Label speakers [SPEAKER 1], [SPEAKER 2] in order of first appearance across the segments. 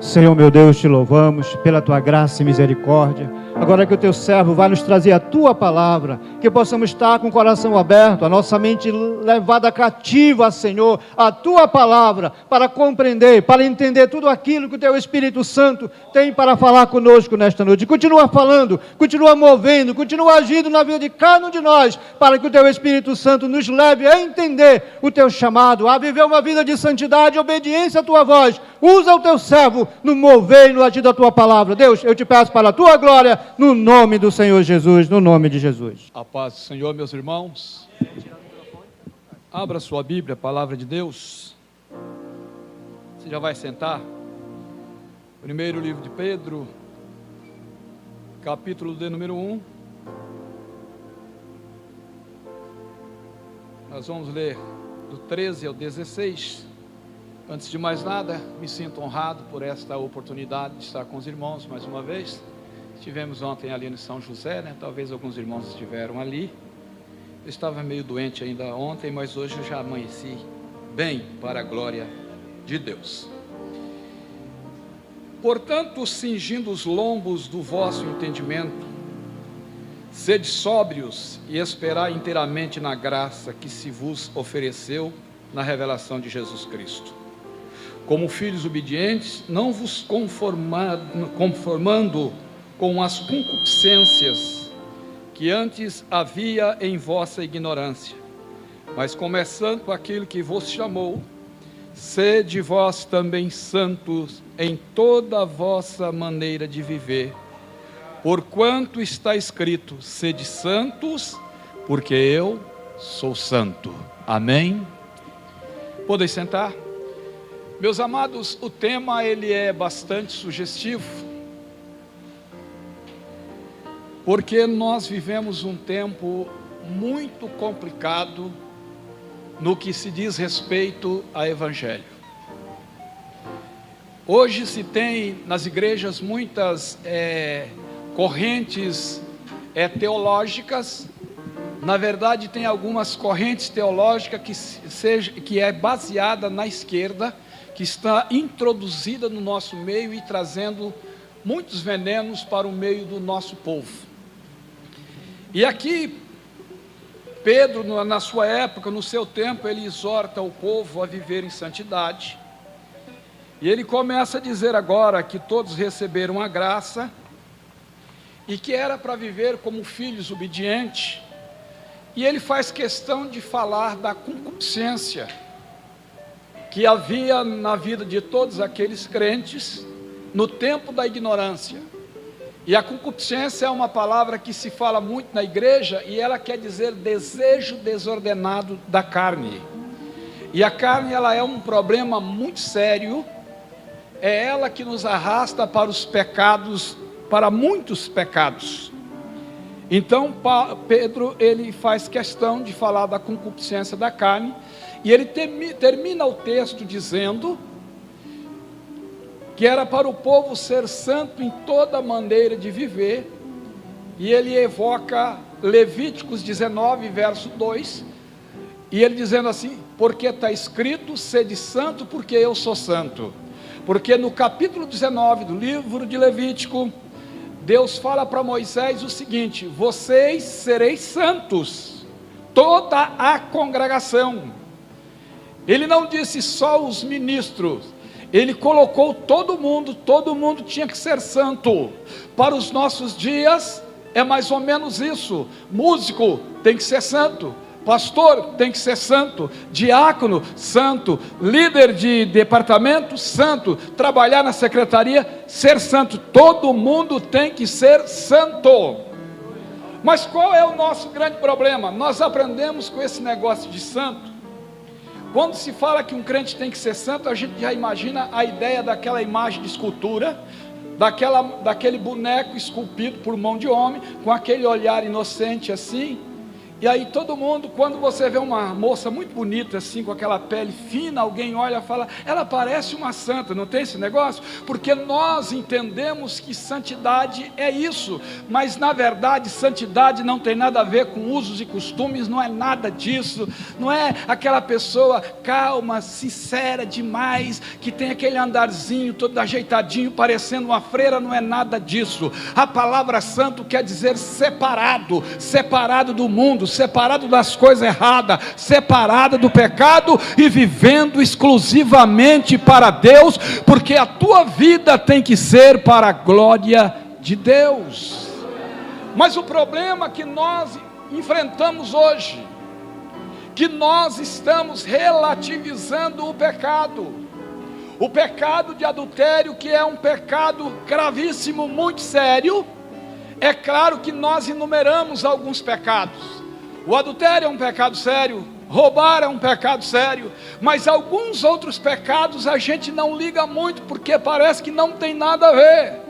[SPEAKER 1] Senhor meu Deus, te louvamos pela tua graça e misericórdia. Agora que o teu servo vai nos trazer a tua palavra, que possamos estar com o coração aberto, a nossa mente levada cativa, Senhor, a tua palavra, para compreender, para entender tudo aquilo que o teu Espírito Santo tem para falar conosco nesta noite. Continua falando, continua movendo, continua agindo na vida de cada um de nós, para que o teu Espírito Santo nos leve a entender o teu chamado, a viver uma vida de santidade e obediência à tua voz. Usa o teu servo no mover e no agir da tua palavra. Deus, eu te peço para a tua glória, no nome do Senhor Jesus, no nome de Jesus.
[SPEAKER 2] A paz do Senhor, meus irmãos. Abra sua Bíblia, a palavra de Deus. Você já vai sentar? Primeiro livro de Pedro, capítulo de número 1. Nós vamos ler do 13 ao 16. Antes de mais nada, me sinto honrado por esta oportunidade de estar com os irmãos mais uma vez. Estivemos ontem ali no São José, né? Talvez alguns irmãos estiveram ali. Eu estava meio doente ainda ontem, mas hoje eu já amanheci bem, para a glória de Deus. Portanto, cingindo os lombos do vosso entendimento, sede sóbrios e esperai inteiramente na graça que se vos ofereceu na revelação de Jesus Cristo. Como filhos obedientes, não vos conformando com as concupiscências que antes havia em vossa ignorância, mas começando com aquilo que vos chamou, sede vós também santos em toda a vossa maneira de viver, porquanto está escrito: sede santos, porque eu sou santo. Amém? Podem sentar? Meus amados, o tema ele é bastante sugestivo, porque nós vivemos um tempo muito complicado no que se diz respeito ao Evangelho. Hoje se tem nas igrejas muitas correntes teológicas. Na verdade, tem algumas correntes teológicas que é baseada na esquerda, que está introduzida no nosso meio e trazendo muitos venenos para o meio do nosso povo. E aqui, Pedro, na sua época, no seu tempo, ele exorta o povo a viver em santidade. E ele começa a dizer agora que todos receberam a graça e que era para viver como filhos obedientes. E ele faz questão de falar da concupiscência que havia na vida de todos aqueles crentes no tempo da ignorância. E a concupiscência é uma palavra que se fala muito na igreja, e ela quer dizer desejo desordenado da carne. E a carne, ela é um problema muito sério, é ela que nos arrasta para os pecados, para muitos pecados. Então Pedro, ele faz questão de falar da concupiscência da carne, e ele termina o texto dizendo que era para o povo ser santo em toda maneira de viver, e ele evoca Levíticos 19, verso 2, e ele dizendo assim: porque está escrito, sede santo, porque eu sou santo. Porque no capítulo 19 do livro de Levítico, Deus fala para Moisés o seguinte: vocês sereis santos, toda a congregação. Ele não disse só os ministros, ele colocou todo mundo tinha que ser santo. Para os nossos dias é mais ou menos isso: músico tem que ser santo, pastor tem que ser santo, diácono santo, líder de departamento santo, trabalhar na secretaria, ser santo. Todo mundo tem que ser santo. Mas qual é o nosso grande problema? Nós aprendemos com esse negócio de santo. Quando se fala que um crente tem que ser santo, a gente já imagina a ideia daquela imagem de escultura, daquele boneco esculpido por mão de homem, com aquele olhar inocente assim. E aí todo mundo, quando você vê uma moça muito bonita assim, com aquela pele fina, alguém olha e fala, ela parece uma santa, não tem esse negócio? Porque nós entendemos que santidade é isso, mas na verdade santidade não tem nada a ver com usos e costumes, não é nada disso, não é aquela pessoa calma, sincera demais, que tem aquele andarzinho todo ajeitadinho, parecendo uma freira, não é nada disso. A palavra santo quer dizer separado, separado do mundo, separado das coisas erradas, separado do pecado e vivendo exclusivamente para Deus, porque a tua vida tem que ser para a glória de Deus. Mas o problema que nós enfrentamos hoje, que nós estamos relativizando o pecado de adultério, que é um pecado gravíssimo, muito sério. É claro que nós enumeramos alguns pecados. O adultério é um pecado sério, roubar é um pecado sério, mas alguns outros pecados a gente não liga muito, porque parece que não tem nada a ver.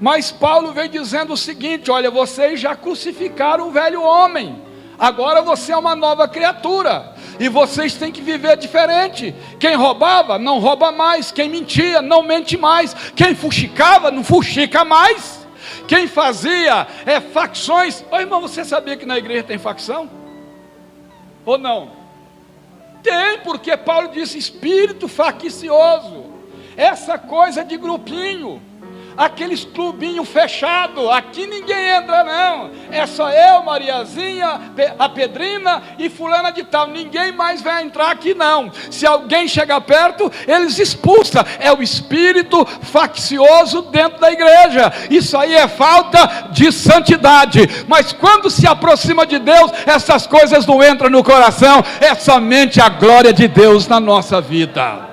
[SPEAKER 2] Mas Paulo vem dizendo o seguinte: olha, vocês já crucificaram o velho homem, agora você é uma nova criatura, e vocês têm que viver diferente. Quem roubava, não rouba mais. Quem mentia, não mente mais. Quem fuxicava, não fuxica mais. Quem fazia facções. Ô irmão, você sabia que na igreja tem facção? Ou não? Tem, porque Paulo disse espírito faccioso. Essa coisa de grupinho, aqueles clubinhos fechados, aqui ninguém entra não, é só eu, Mariazinha, a Pedrina e fulana de tal, ninguém mais vai entrar aqui não. Se alguém chegar perto, eles expulsam. É o espírito faccioso dentro da igreja. Isso aí é falta de santidade. Mas quando se aproxima de Deus, essas coisas não entram no coração, é somente a glória de Deus na nossa vida.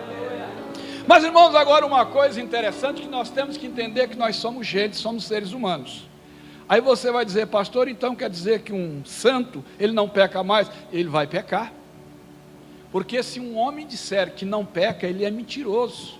[SPEAKER 2] Mas irmãos, agora uma coisa interessante, que nós temos que entender que nós somos gente, somos seres humanos. Aí você vai dizer, pastor, então quer dizer que um santo, ele não peca mais? Ele vai pecar, porque se um homem disser que não peca, ele é mentiroso,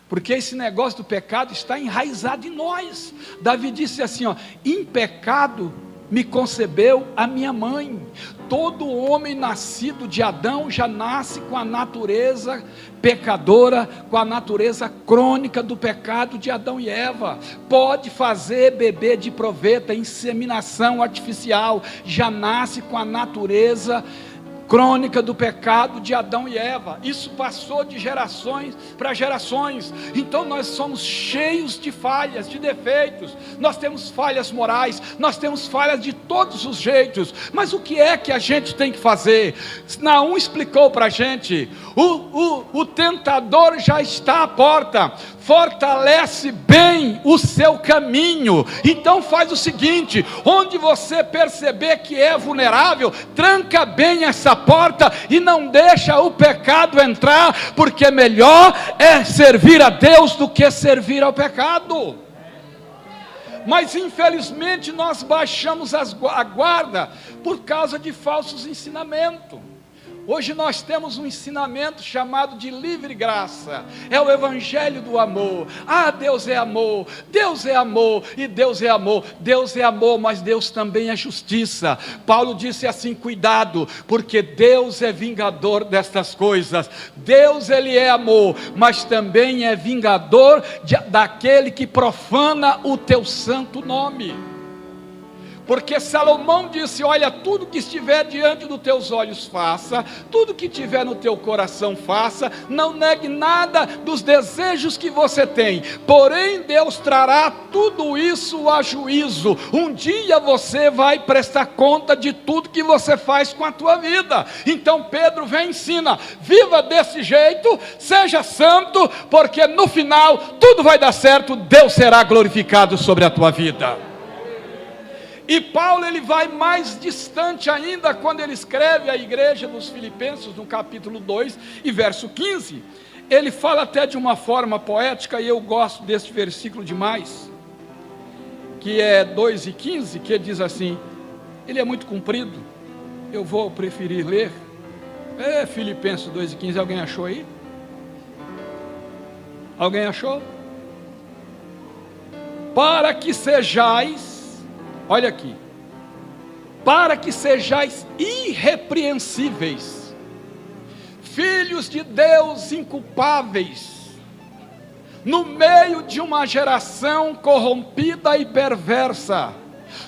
[SPEAKER 2] porque esse negócio do pecado está enraizado em nós. Davi disse assim, ó, em pecado me concebeu a minha mãe. Todo homem nascido de Adão já nasce com a natureza pecadora, com a natureza crônica do pecado de Adão e Eva. Pode fazer bebê de proveta, inseminação artificial, já nasce com a natureza crônica do pecado de Adão e Eva. Isso passou de gerações para gerações. Então nós somos cheios de falhas, de defeitos. Nós temos falhas morais, nós temos falhas de todos os jeitos. Mas o que é que a gente tem que fazer? Naum explicou para a gente, o tentador já está à porta. Fortalece bem o seu caminho. Então faz o seguinte, onde você perceber que é vulnerável, tranca bem essa porta e não deixa o pecado entrar, porque melhor é servir a Deus do que servir ao pecado. Mas infelizmente nós baixamos a guarda por causa de falsos ensinamentos. Hoje nós temos um ensinamento chamado de livre graça, é o evangelho do amor. Deus é amor, Deus é amor, e Deus é amor. Deus é amor, mas Deus também é justiça. Paulo disse assim, cuidado, porque Deus é vingador destas coisas. Deus, ele é amor, mas também é vingador daquele que profana o teu santo nome. Porque Salomão disse, olha, tudo que estiver diante dos teus olhos faça, tudo que estiver no teu coração faça, não negue nada dos desejos que você tem, porém Deus trará tudo isso a juízo. Um dia você vai prestar conta de tudo que você faz com a tua vida. Então Pedro vem e ensina, viva desse jeito, seja santo, porque no final tudo vai dar certo, Deus será glorificado sobre a tua vida. E Paulo, ele vai mais distante ainda, quando ele escreve à igreja dos Filipenses, no capítulo 2 e verso 15, ele fala até de uma forma poética, e eu gosto deste versículo demais, que é 2 e 15, que ele diz assim, ele é muito comprido, eu vou preferir ler, Filipenses 2 e 15, alguém achou aí? Alguém achou? Para que sejais, olha aqui, para que sejais irrepreensíveis, filhos de Deus inculpáveis, no meio de uma geração corrompida e perversa,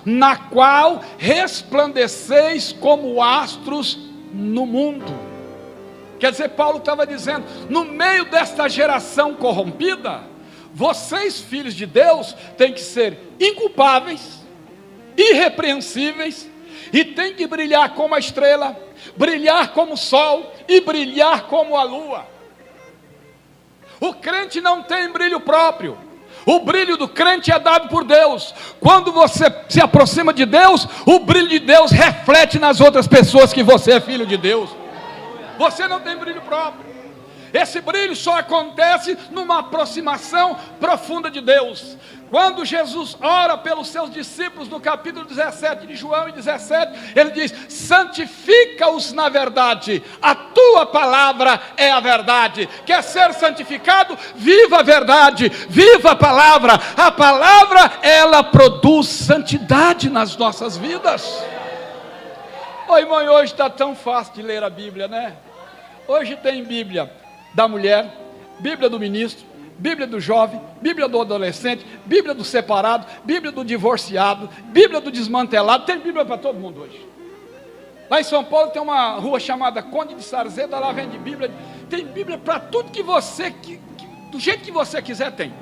[SPEAKER 2] na qual resplandeceis como astros no mundo. Quer dizer, Paulo estava dizendo, no meio desta geração corrompida, vocês, filhos de Deus, têm que ser inculpáveis, irrepreensíveis, e têm que brilhar como a estrela, brilhar como o sol e brilhar como a lua. O crente não tem brilho próprio. O brilho do crente é dado por Deus. Quando você se aproxima de Deus, o brilho de Deus reflete nas outras pessoas que você é filho de Deus. Você não tem brilho próprio. Esse brilho só acontece numa aproximação profunda de Deus. Quando Jesus ora pelos seus discípulos, no capítulo 17 de João 17, ele diz: santifica-os na verdade, a tua palavra é a verdade. Quer ser santificado? Viva a verdade, viva a palavra, ela produz santidade nas nossas vidas. Oi, mãe, hoje está tão fácil de ler a Bíblia, né? Hoje tem Bíblia da mulher, Bíblia do ministro, Bíblia do jovem, Bíblia do adolescente, Bíblia do separado, Bíblia do divorciado, Bíblia do desmantelado. Tem Bíblia para todo mundo hoje. Lá em São Paulo tem uma rua chamada Conde de Sarzeda, lá vende Bíblia. Tem Bíblia para tudo que você, do jeito que você quiser tem.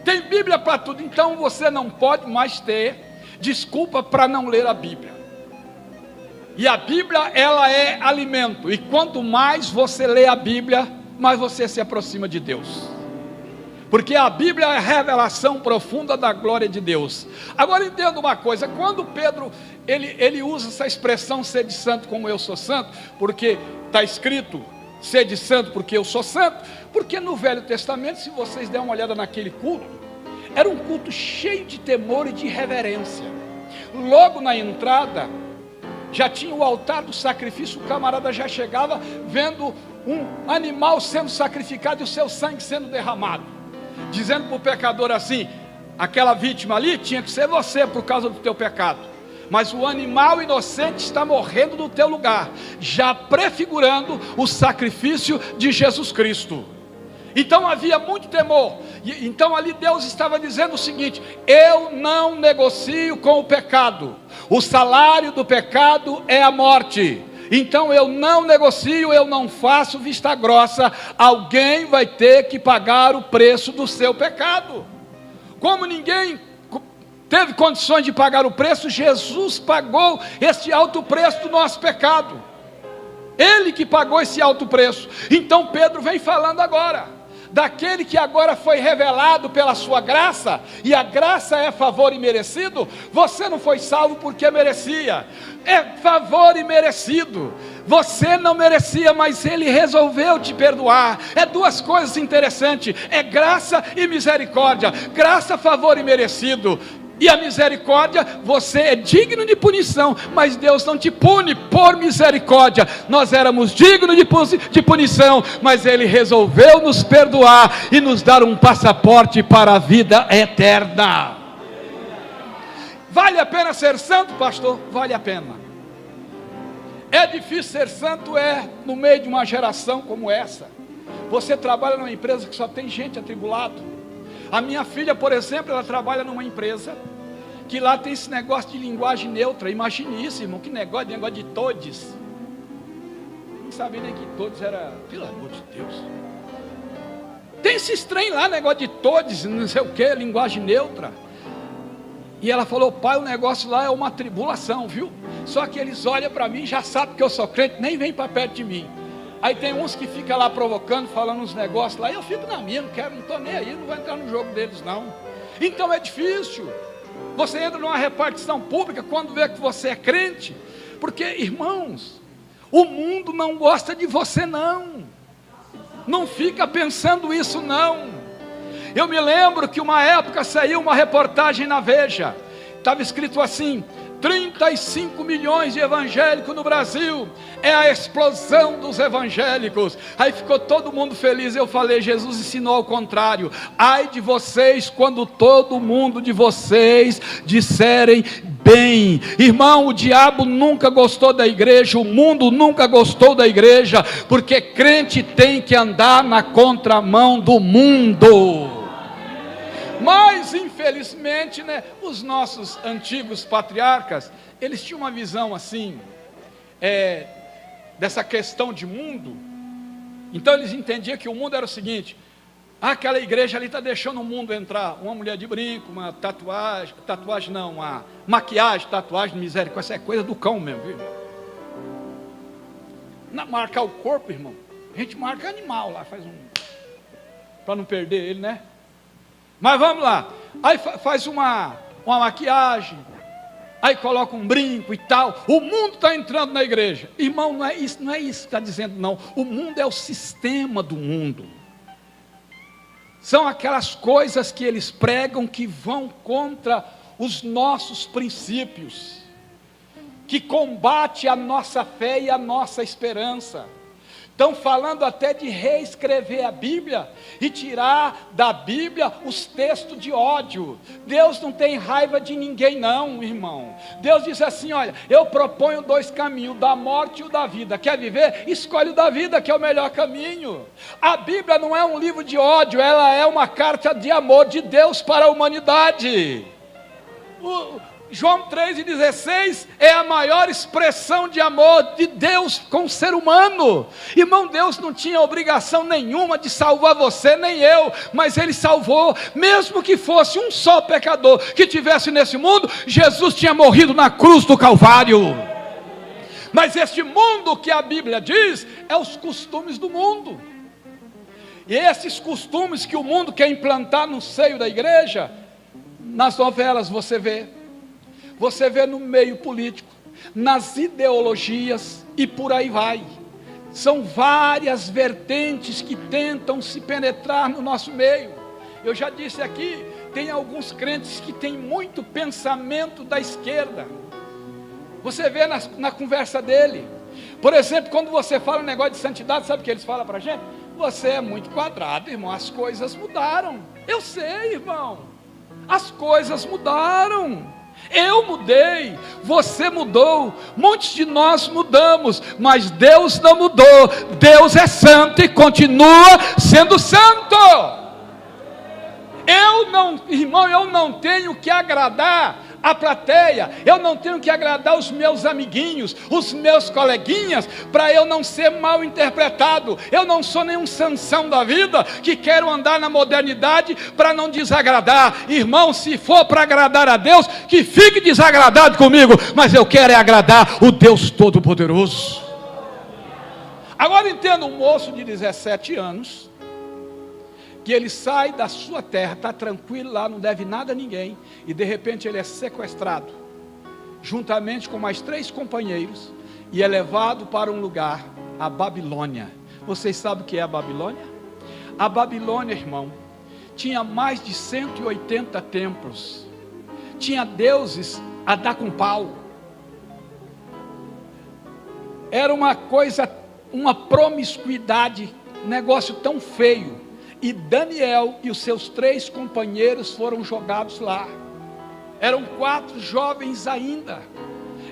[SPEAKER 2] Tem Bíblia para tudo, então você não pode mais ter desculpa para não ler a Bíblia. E a Bíblia, ela é alimento, e quanto mais você lê a Bíblia, mais você se aproxima de Deus. Porque a Bíblia é a revelação profunda da glória de Deus. Agora entenda uma coisa, quando Pedro, ele usa essa expressão, sede santo como eu sou santo, porque está escrito, sede santo porque eu sou santo, porque no Velho Testamento, se vocês derem uma olhada naquele culto, era um culto cheio de temor e de reverência. Logo na entrada, já tinha o altar do sacrifício, o camarada já chegava vendo um animal sendo sacrificado e o seu sangue sendo derramado, dizendo para o pecador assim: aquela vítima ali tinha que ser você por causa do teu pecado, mas o animal inocente está morrendo no teu lugar, já prefigurando o sacrifício de Jesus Cristo. Então havia muito temor. Então ali Deus estava dizendo o seguinte: eu não negocio com o pecado, o salário do pecado é a morte. Então eu não negocio, eu não faço vista grossa. Alguém vai ter que pagar o preço do seu pecado. Como ninguém teve condições de pagar o preço, Jesus pagou esse alto preço do nosso pecado. Ele que pagou esse alto preço. Então Pedro vem falando agora daquele que agora foi revelado pela sua graça, e a graça é favor imerecido. Você não foi salvo porque merecia, é favor imerecido. Você não merecia, mas Ele resolveu te perdoar. É duas coisas interessantes, é graça e misericórdia. Graça, favor imerecido. E a misericórdia, você é digno de punição, mas Deus não te pune por misericórdia. Nós éramos dignos de punição, mas Ele resolveu nos perdoar e nos dar um passaporte para a vida eterna. Vale a pena ser santo, pastor? Vale a pena. É difícil ser santo? É, no meio de uma geração como essa. Você trabalha numa empresa que só tem gente atribulado. A minha filha, por exemplo, ela trabalha numa empresa que lá tem esse negócio de linguagem neutra. Imagine isso, irmão, que negócio de todes. Não sabia nem que todes era, pelo amor de Deus. Tem esse trem lá, negócio de todes, não sei o que, linguagem neutra. E ela falou: pai, o negócio lá é uma tribulação, viu? Só que eles olham para mim, já sabem que eu sou crente, nem vem para perto de mim. Aí tem uns que ficam lá provocando, falando uns negócios lá, e eu fico na minha, não estou nem aí, não vou entrar no jogo deles não. Então é difícil. Você entra numa repartição pública quando vê que você é crente, porque, irmãos, o mundo não gosta de você não. Não fica pensando isso não. Eu me lembro que uma época saiu uma reportagem na Veja, estava escrito assim: 35 milhões de evangélicos no Brasil, é a explosão dos evangélicos. Aí ficou todo mundo feliz. Eu falei: Jesus ensinou ao contrário. Ai de vocês quando todo mundo de vocês disserem bem. Irmão, o diabo nunca gostou da igreja, o mundo nunca gostou da igreja, porque crente tem que andar na contramão do mundo. Mas infelizmente, né, os nossos antigos patriarcas, eles tinham uma visão assim, dessa questão de mundo. Então eles entendiam que o mundo era o seguinte: aquela igreja ali está deixando o mundo entrar, uma mulher de brinco, uma tatuagem não, uma maquiagem, tatuagem, misericórdia, isso é coisa do cão mesmo, viu? Marcar o corpo, irmão, a gente marca animal lá, faz para não perder ele, né? Mas vamos lá, aí faz uma maquiagem, aí coloca um brinco e tal, o mundo está entrando na igreja. Irmão, não é isso que está dizendo não, o mundo é o sistema do mundo, são aquelas coisas que eles pregam que vão contra os nossos princípios, que combate a nossa fé e a nossa esperança. Estão falando até de reescrever a Bíblia e tirar da Bíblia os textos de ódio. Deus não tem raiva de ninguém não, irmão. Deus diz assim: olha, eu proponho 2 caminhos, o da morte e o da vida. Quer viver? Escolhe o da vida, que é o melhor caminho. A Bíblia não é um livro de ódio, ela é uma carta de amor de Deus para a humanidade. João 3,16 é a maior expressão de amor de Deus com o ser humano. Irmão, Deus não tinha obrigação nenhuma de salvar você, nem eu, mas Ele salvou, mesmo que fosse um só pecador que tivesse nesse mundo, Jesus tinha morrido na cruz do Calvário. Mas este mundo que a Bíblia diz, é os costumes do mundo, e esses costumes que o mundo quer implantar no seio da igreja, nas novelas você vê no meio político, nas ideologias e por aí vai. São várias vertentes que tentam se penetrar no nosso meio. Eu já disse aqui, tem alguns crentes que têm muito pensamento da esquerda. Você vê na conversa dele. Por exemplo, quando você fala um negócio de santidade, sabe o que eles falam para a gente? Você é muito quadrado, irmão, as coisas mudaram. Eu sei, irmão, as coisas mudaram. Eu mudei, você mudou, muitos de nós mudamos, mas Deus não mudou. Deus é santo e continua sendo santo. Irmão, eu não tenho que agradar a plateia, eu não tenho que agradar os meus amiguinhos, os meus coleguinhas, para eu não ser mal interpretado. Eu não sou nenhum Sansão da vida, que quero andar na modernidade para não desagradar. Irmão, se for para agradar a Deus, que fique desagradado comigo, mas eu quero agradar o Deus Todo-Poderoso. Agora entenda um moço de 17 anos, que ele sai da sua terra, está tranquilo lá, não deve nada a ninguém, e de repente ele é sequestrado, juntamente com mais 3 companheiros, e é levado para um lugar, a Babilônia. Vocês sabem o que é a Babilônia? A Babilônia, irmão, tinha mais de 180 templos, tinha deuses a dar com pau, era uma coisa, uma promiscuidade, negócio tão feio. E Daniel e os seus 3 companheiros foram jogados lá. Eram 4 jovens ainda.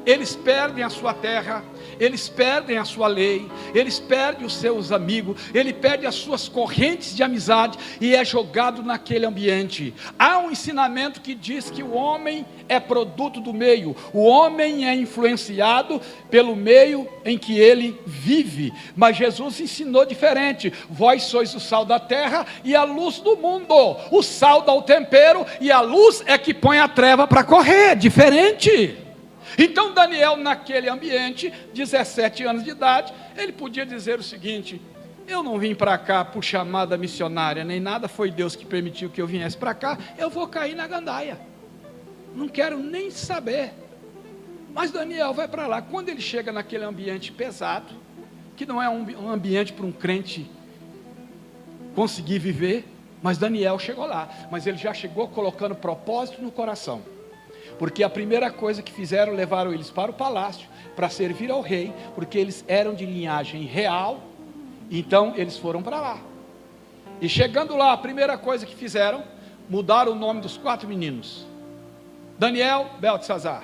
[SPEAKER 2] Eles perdem a sua terra, eles perdem a sua lei, eles perdem os seus amigos, ele perde as suas correntes de amizade e é jogado naquele ambiente. Há um ensinamento que diz que o homem é produto do meio, o homem é influenciado pelo meio em que ele vive, mas Jesus ensinou diferente. Vós sois o sal da terra e a luz do mundo. O sal dá o tempero e a luz é que põe a treva para correr, diferente. Então Daniel, naquele ambiente, 17 anos de idade, ele podia dizer o seguinte: eu não vim para cá por chamada missionária, nem nada, foi Deus que permitiu que eu viesse para cá, eu vou cair na gandaia, não quero nem saber. Mas Daniel vai para lá. Quando ele chega naquele ambiente pesado, que não é um ambiente para um crente conseguir viver, mas Daniel chegou lá, mas ele já chegou colocando propósito no coração. Porque a primeira coisa que fizeram, levaram eles para o palácio, para servir ao rei, porque eles eram de linhagem real, então eles foram para lá. E chegando lá, a primeira coisa que fizeram, mudaram o nome dos 4 meninos. Daniel, Beltesazar.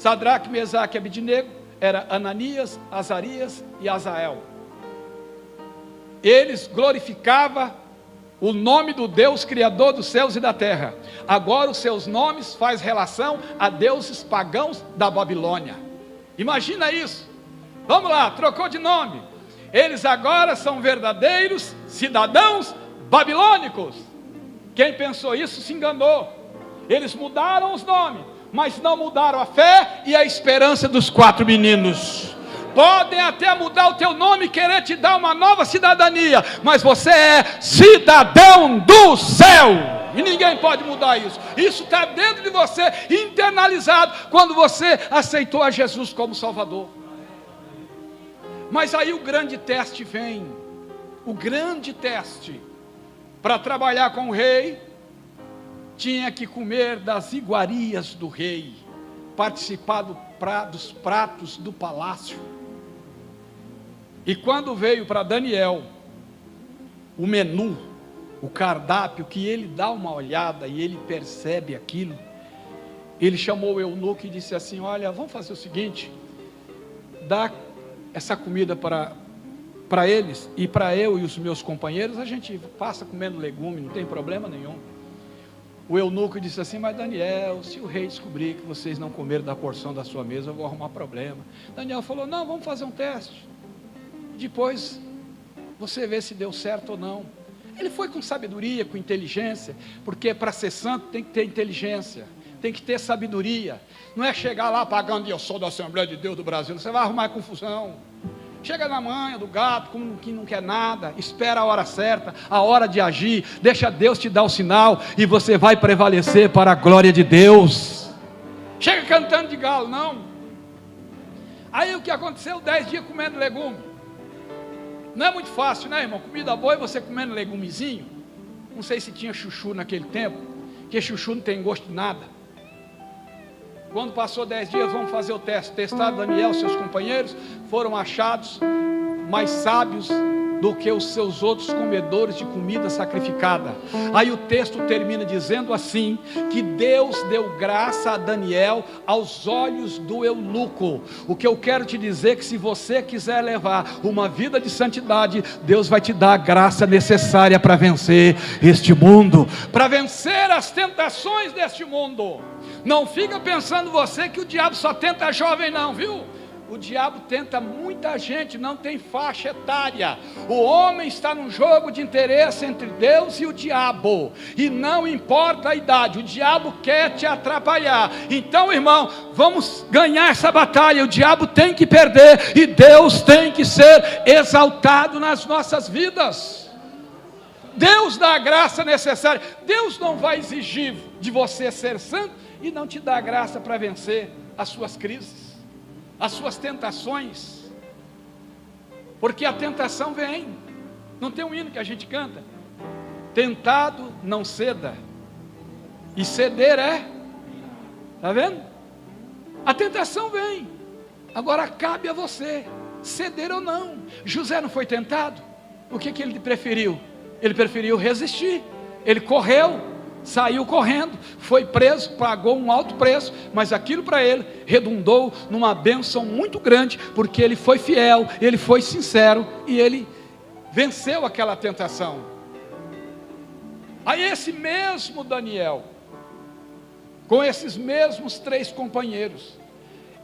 [SPEAKER 2] Sadraque, Mesaque e Abidnego era Ananias, Azarias e Azael. Eles glorificavam o nome do Deus Criador dos céus e da terra. Agora os seus nomes faz relação a deuses pagãos da Babilônia. Imagina isso. Vamos lá, trocou de nome. Eles agora são verdadeiros cidadãos babilônicos. Quem pensou isso se enganou. Eles mudaram os nomes, mas não mudaram a fé e a esperança dos 4 meninos. Podem até mudar o teu nome e querer te dar uma nova cidadania, mas você é cidadão do céu, e ninguém pode mudar isso. Isso está dentro de você, internalizado, quando você aceitou a Jesus como Salvador. Mas aí o grande teste vem. O grande teste. Para trabalhar com o rei, tinha que comer das iguarias do rei, participar dos pratos do palácio. E quando veio para Daniel o menu, o cardápio, que ele dá uma olhada e ele percebe aquilo, ele chamou o eunuco e disse assim: olha, vamos fazer o seguinte, dá essa comida para eles, e para eu e os meus companheiros a gente passa comendo legume, não tem problema nenhum. O eunuco disse assim: mas Daniel, se o rei descobrir que vocês não comeram da porção da sua mesa, eu vou arrumar problema. Daniel falou: não, vamos fazer um teste, depois você vê se deu certo ou não. Ele foi com sabedoria, com inteligência, porque para ser santo tem que ter inteligência, tem que ter sabedoria. Não é chegar lá pagando: eu sou da Assembleia de Deus do Brasil. Você vai arrumar confusão. Chega na manha do gato, como que não quer nada, espera a hora certa, a hora de agir, deixa Deus te dar o sinal, e você vai prevalecer para a glória de Deus. Chega cantando de galo, não. Aí o que aconteceu? 10 dias comendo legume. Não é muito fácil, né, irmão? Comida boa e você comendo legumezinho. Não sei se tinha chuchu naquele tempo, porque chuchu não tem gosto de nada. Quando passou 10 dias, vamos fazer o teste. Testaram Daniel e seus companheiros, foram achados mais sábios do que os seus outros comedores de comida sacrificada. Aí o texto termina dizendo assim, que Deus deu graça a Daniel aos olhos do eunuco. O que eu quero te dizer é que se você quiser levar uma vida de santidade, Deus vai te dar a graça necessária para vencer este mundo, para vencer as tentações deste mundo. Não fica pensando você que o diabo só tenta jovem não, viu? O diabo tenta muita gente, não tem faixa etária. O homem está num jogo de interesse entre Deus e o diabo, e não importa a idade, o diabo quer te atrapalhar. Então, irmão, vamos ganhar essa batalha. O diabo tem que perder, e Deus tem que ser exaltado nas nossas vidas. Deus dá a graça necessária. Deus não vai exigir de você ser santo e não te dá a graça para vencer as suas crises, as suas tentações, porque a tentação vem. Não tem um hino que a gente canta: tentado não ceda, e ceder é, está vendo? A tentação vem, agora cabe a você ceder ou não. José não foi tentado, o que ele preferiu? Ele preferiu resistir, ele correu, saiu correndo, foi preso, pagou um alto preço, mas aquilo para ele redundou numa bênção muito grande, porque ele foi fiel, ele foi sincero, e ele venceu aquela tentação. Aí esse mesmo Daniel, com esses mesmos 3 companheiros,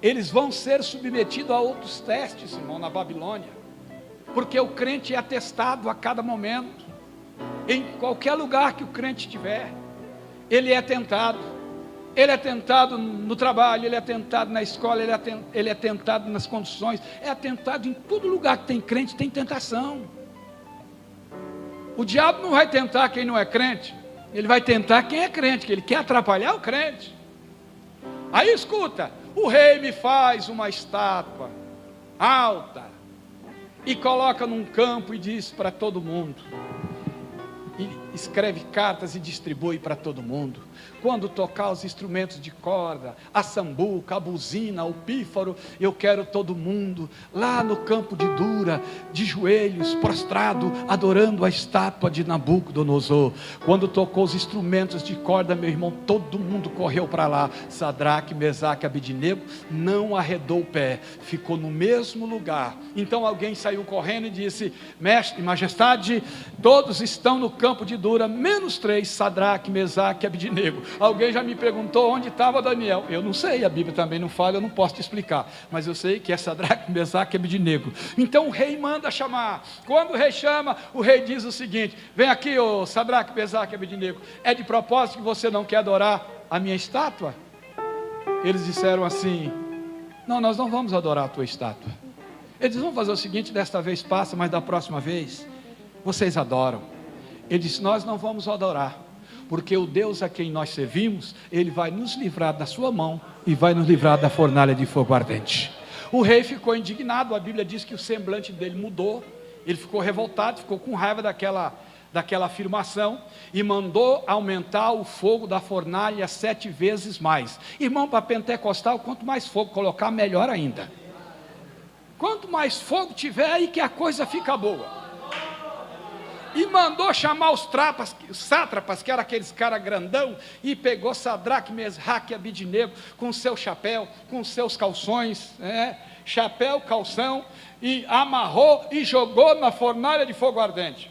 [SPEAKER 2] eles vão ser submetidos a outros testes, irmão, na Babilônia, porque o crente é atestado a cada momento. Em qualquer lugar que o crente estiver, ele é tentado. Ele é tentado no trabalho, ele é tentado na escola, ele é tentado nas condições, é tentado em todo lugar que tem crente, tem tentação. O diabo não vai tentar quem não é crente, ele vai tentar quem é crente, que ele quer atrapalhar o crente. Aí escuta, o rei me faz uma estátua alta e coloca num campo e diz para todo mundo, escreve cartas e distribui para todo mundo. Quando tocar os instrumentos de corda, a sambuca, a buzina, o pífaro, eu quero todo mundo lá no campo de Dura, de joelhos, prostrado, adorando a estátua de Nabucodonosor. Quando tocou os instrumentos de corda, meu irmão, todo mundo correu para lá. Sadraque, Mesaque e Abednego não arredou o pé, ficou no mesmo lugar. Então alguém saiu correndo e disse: mestre, majestade, todos estão no campo de Dura, menos 3, Sadraque, Mesaque e Abednego. Alguém já me perguntou onde estava Daniel. Eu não sei, a Bíblia também não fala, eu não posso te explicar, mas eu sei que é Sadraque, Mesaque e Abednego. Então o rei manda chamar. Quando o rei chama, o rei diz o seguinte: vem aqui, ô Sadraque, Mesaque e Abednego, é de propósito que você não quer adorar a minha estátua? Eles disseram assim: não, nós não vamos adorar a tua estátua. Eles vão fazer o seguinte: desta vez passa, mas da próxima vez vocês adoram. Ele disse: nós não vamos adorar, porque o Deus a quem nós servimos, Ele vai nos livrar da sua mão e vai nos livrar da fornalha de fogo ardente. O rei ficou indignado, a Bíblia diz que o semblante dele mudou, ele ficou revoltado, ficou com raiva daquela afirmação, e mandou aumentar o fogo da fornalha 7 vezes mais. Irmão, para pentecostal, quanto mais fogo colocar, melhor ainda. Quanto mais fogo tiver, aí que a coisa fica boa. E mandou chamar os sátrapas, que eram aqueles caras grandão, e pegou Sadraque, Mesaque e Abednego, com seu chapéu, com seus calções, chapéu, calção, e amarrou e jogou na fornalha de fogo ardente.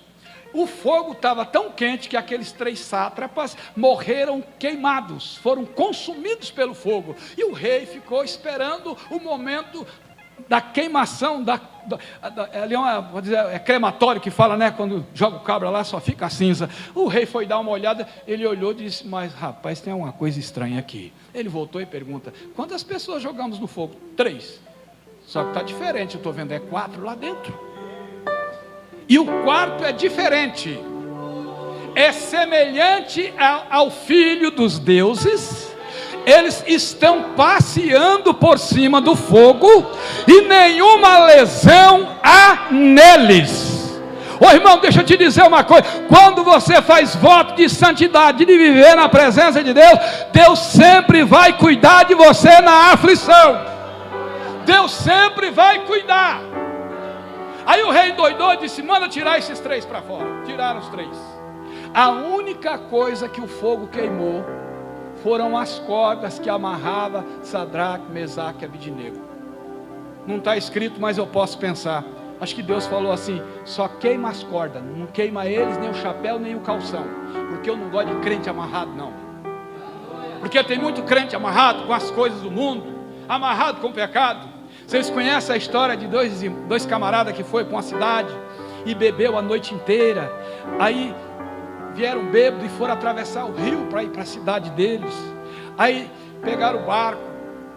[SPEAKER 2] O fogo estava tão quente que aqueles 3 sátrapas morreram queimados, foram consumidos pelo fogo, e o rei ficou esperando o momento da queimação, vou dizer, é crematório que fala, né? Quando joga o cabra lá, só fica a cinza. O rei foi dar uma olhada, ele olhou e disse: mas rapaz, tem uma coisa estranha aqui. Ele voltou e pergunta: quantas pessoas jogamos no fogo? 3. Só que está diferente, eu estou vendo, é 4 lá dentro. E o quarto é diferente, é semelhante ao filho dos deuses. Eles estão passeando por cima do fogo e nenhuma lesão há neles. Ô irmão, deixa eu te dizer uma coisa: quando você faz voto de santidade, de viver na presença de Deus, Deus sempre vai cuidar de você na aflição. Deus sempre vai cuidar. Aí o rei doidou e disse: manda tirar esses 3 para fora. Tiraram os 3. A única coisa que o fogo queimou foram as cordas que amarrava Sadraque, Mesaque e Abednego. Não está escrito, mas eu posso pensar. Acho que Deus falou assim: só queima as cordas, não queima eles, nem o chapéu, nem o calção, porque eu não gosto de crente amarrado, não. Porque tem muito crente amarrado com as coisas do mundo, amarrado com o pecado. Vocês conhecem a história de dois camaradas que foi para uma cidade e bebeu a noite inteira. Aí vieram bêbados e foram atravessar o rio para ir para a cidade deles. Aí pegaram o barco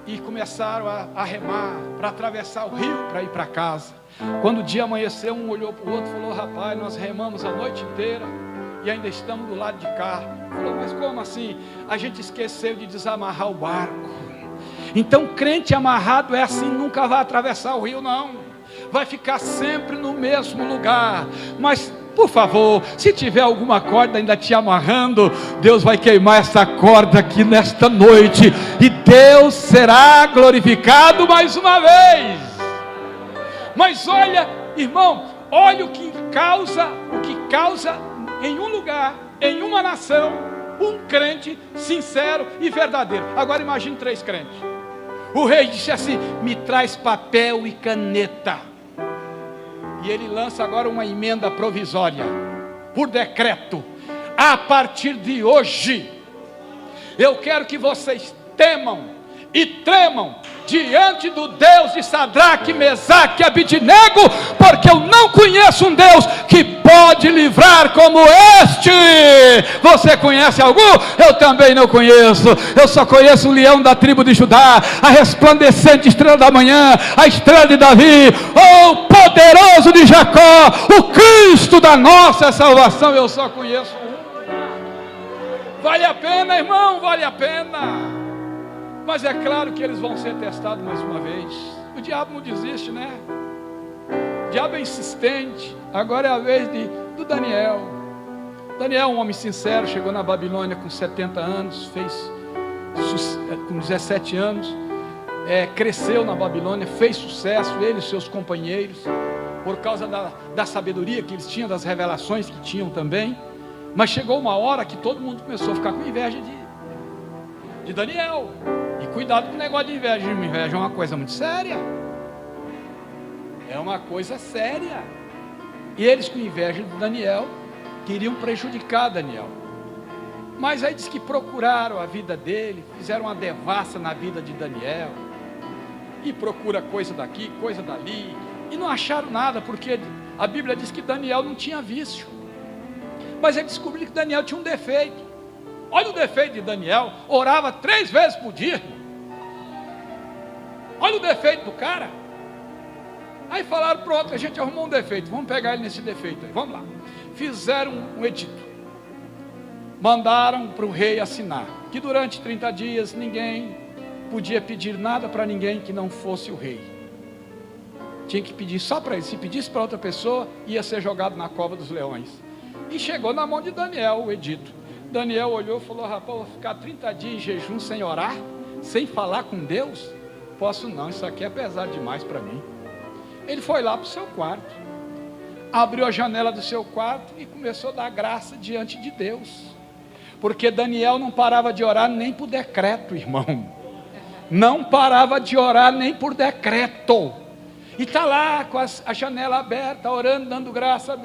[SPEAKER 2] e começaram a remar para atravessar o rio para ir para casa. Quando o dia amanheceu, um olhou para o outro e falou: rapaz, nós remamos a noite inteira e ainda estamos do lado de cá. Falou: mas como assim? A gente esqueceu de desamarrar o barco. Então crente amarrado é assim, nunca vai atravessar o rio, não. Vai ficar sempre no mesmo lugar. Mas por favor, se tiver alguma corda ainda te amarrando, Deus vai queimar essa corda aqui nesta noite, e Deus será glorificado mais uma vez. Mas olha, irmão, olha o que causa em um lugar, em uma nação, um crente sincero e verdadeiro. Agora imagine 3 crentes. O rei disse assim: me traz papel e caneta. E ele lança agora uma emenda provisória, por decreto: a partir de hoje, eu quero que vocês temam e tremam diante do Deus de Sadraque, Mesaque e Abednego, porque eu não conheço um Deus que pode livrar como este. Você conhece algum? Eu também não conheço. Eu só conheço o leão da tribo de Judá, a resplandecente estrela da manhã, a estrela de Davi, o poderoso de Jacó, o Cristo da nossa salvação. Eu só conheço um. Vale a pena, irmão, vale a pena. Mas é claro que eles vão ser testados mais uma vez. O diabo não desiste, né? O diabo é insistente. Agora é a vez do Daniel. Daniel, um homem sincero, chegou na Babilônia com 70 anos, com 17 anos, cresceu na Babilônia, fez sucesso, ele e seus companheiros, por causa da sabedoria que eles tinham, das revelações que tinham também. Mas chegou uma hora que todo mundo começou a ficar com inveja de Daniel. E cuidado com o negócio de inveja. Inveja é uma coisa muito séria. É uma coisa séria. E eles, com inveja de Daniel, queriam prejudicar Daniel. Mas aí diz que procuraram a vida dele, fizeram uma devassa na vida de Daniel, e procura coisa daqui, coisa dali, e não acharam nada, porque a Bíblia diz que Daniel não tinha vício. Mas ele descobriu que Daniel tinha um defeito. Olha o defeito de Daniel: orava 3 vezes por dia. Olha o defeito do cara. Aí falaram: pronto, a gente arrumou um defeito, vamos pegar ele nesse defeito aí, vamos lá. Fizeram um edito, mandaram para o rei assinar, que durante 30 dias ninguém podia pedir nada para ninguém que não fosse o rei. Tinha que pedir só para ele. Se pedisse para outra pessoa, ia ser jogado na cova dos leões. E chegou na mão de Daniel o edito. Daniel olhou e falou: rapaz, vou ficar 30 dias em jejum sem orar, sem falar com Deus? Posso não, isso aqui é pesado demais para mim. Ele foi lá para o seu quarto, abriu a janela do seu quarto e começou a dar graça diante de Deus. Porque Daniel não parava de orar nem por decreto, irmão. Não parava de orar nem por decreto. E está lá com a janela aberta, orando, dando graças a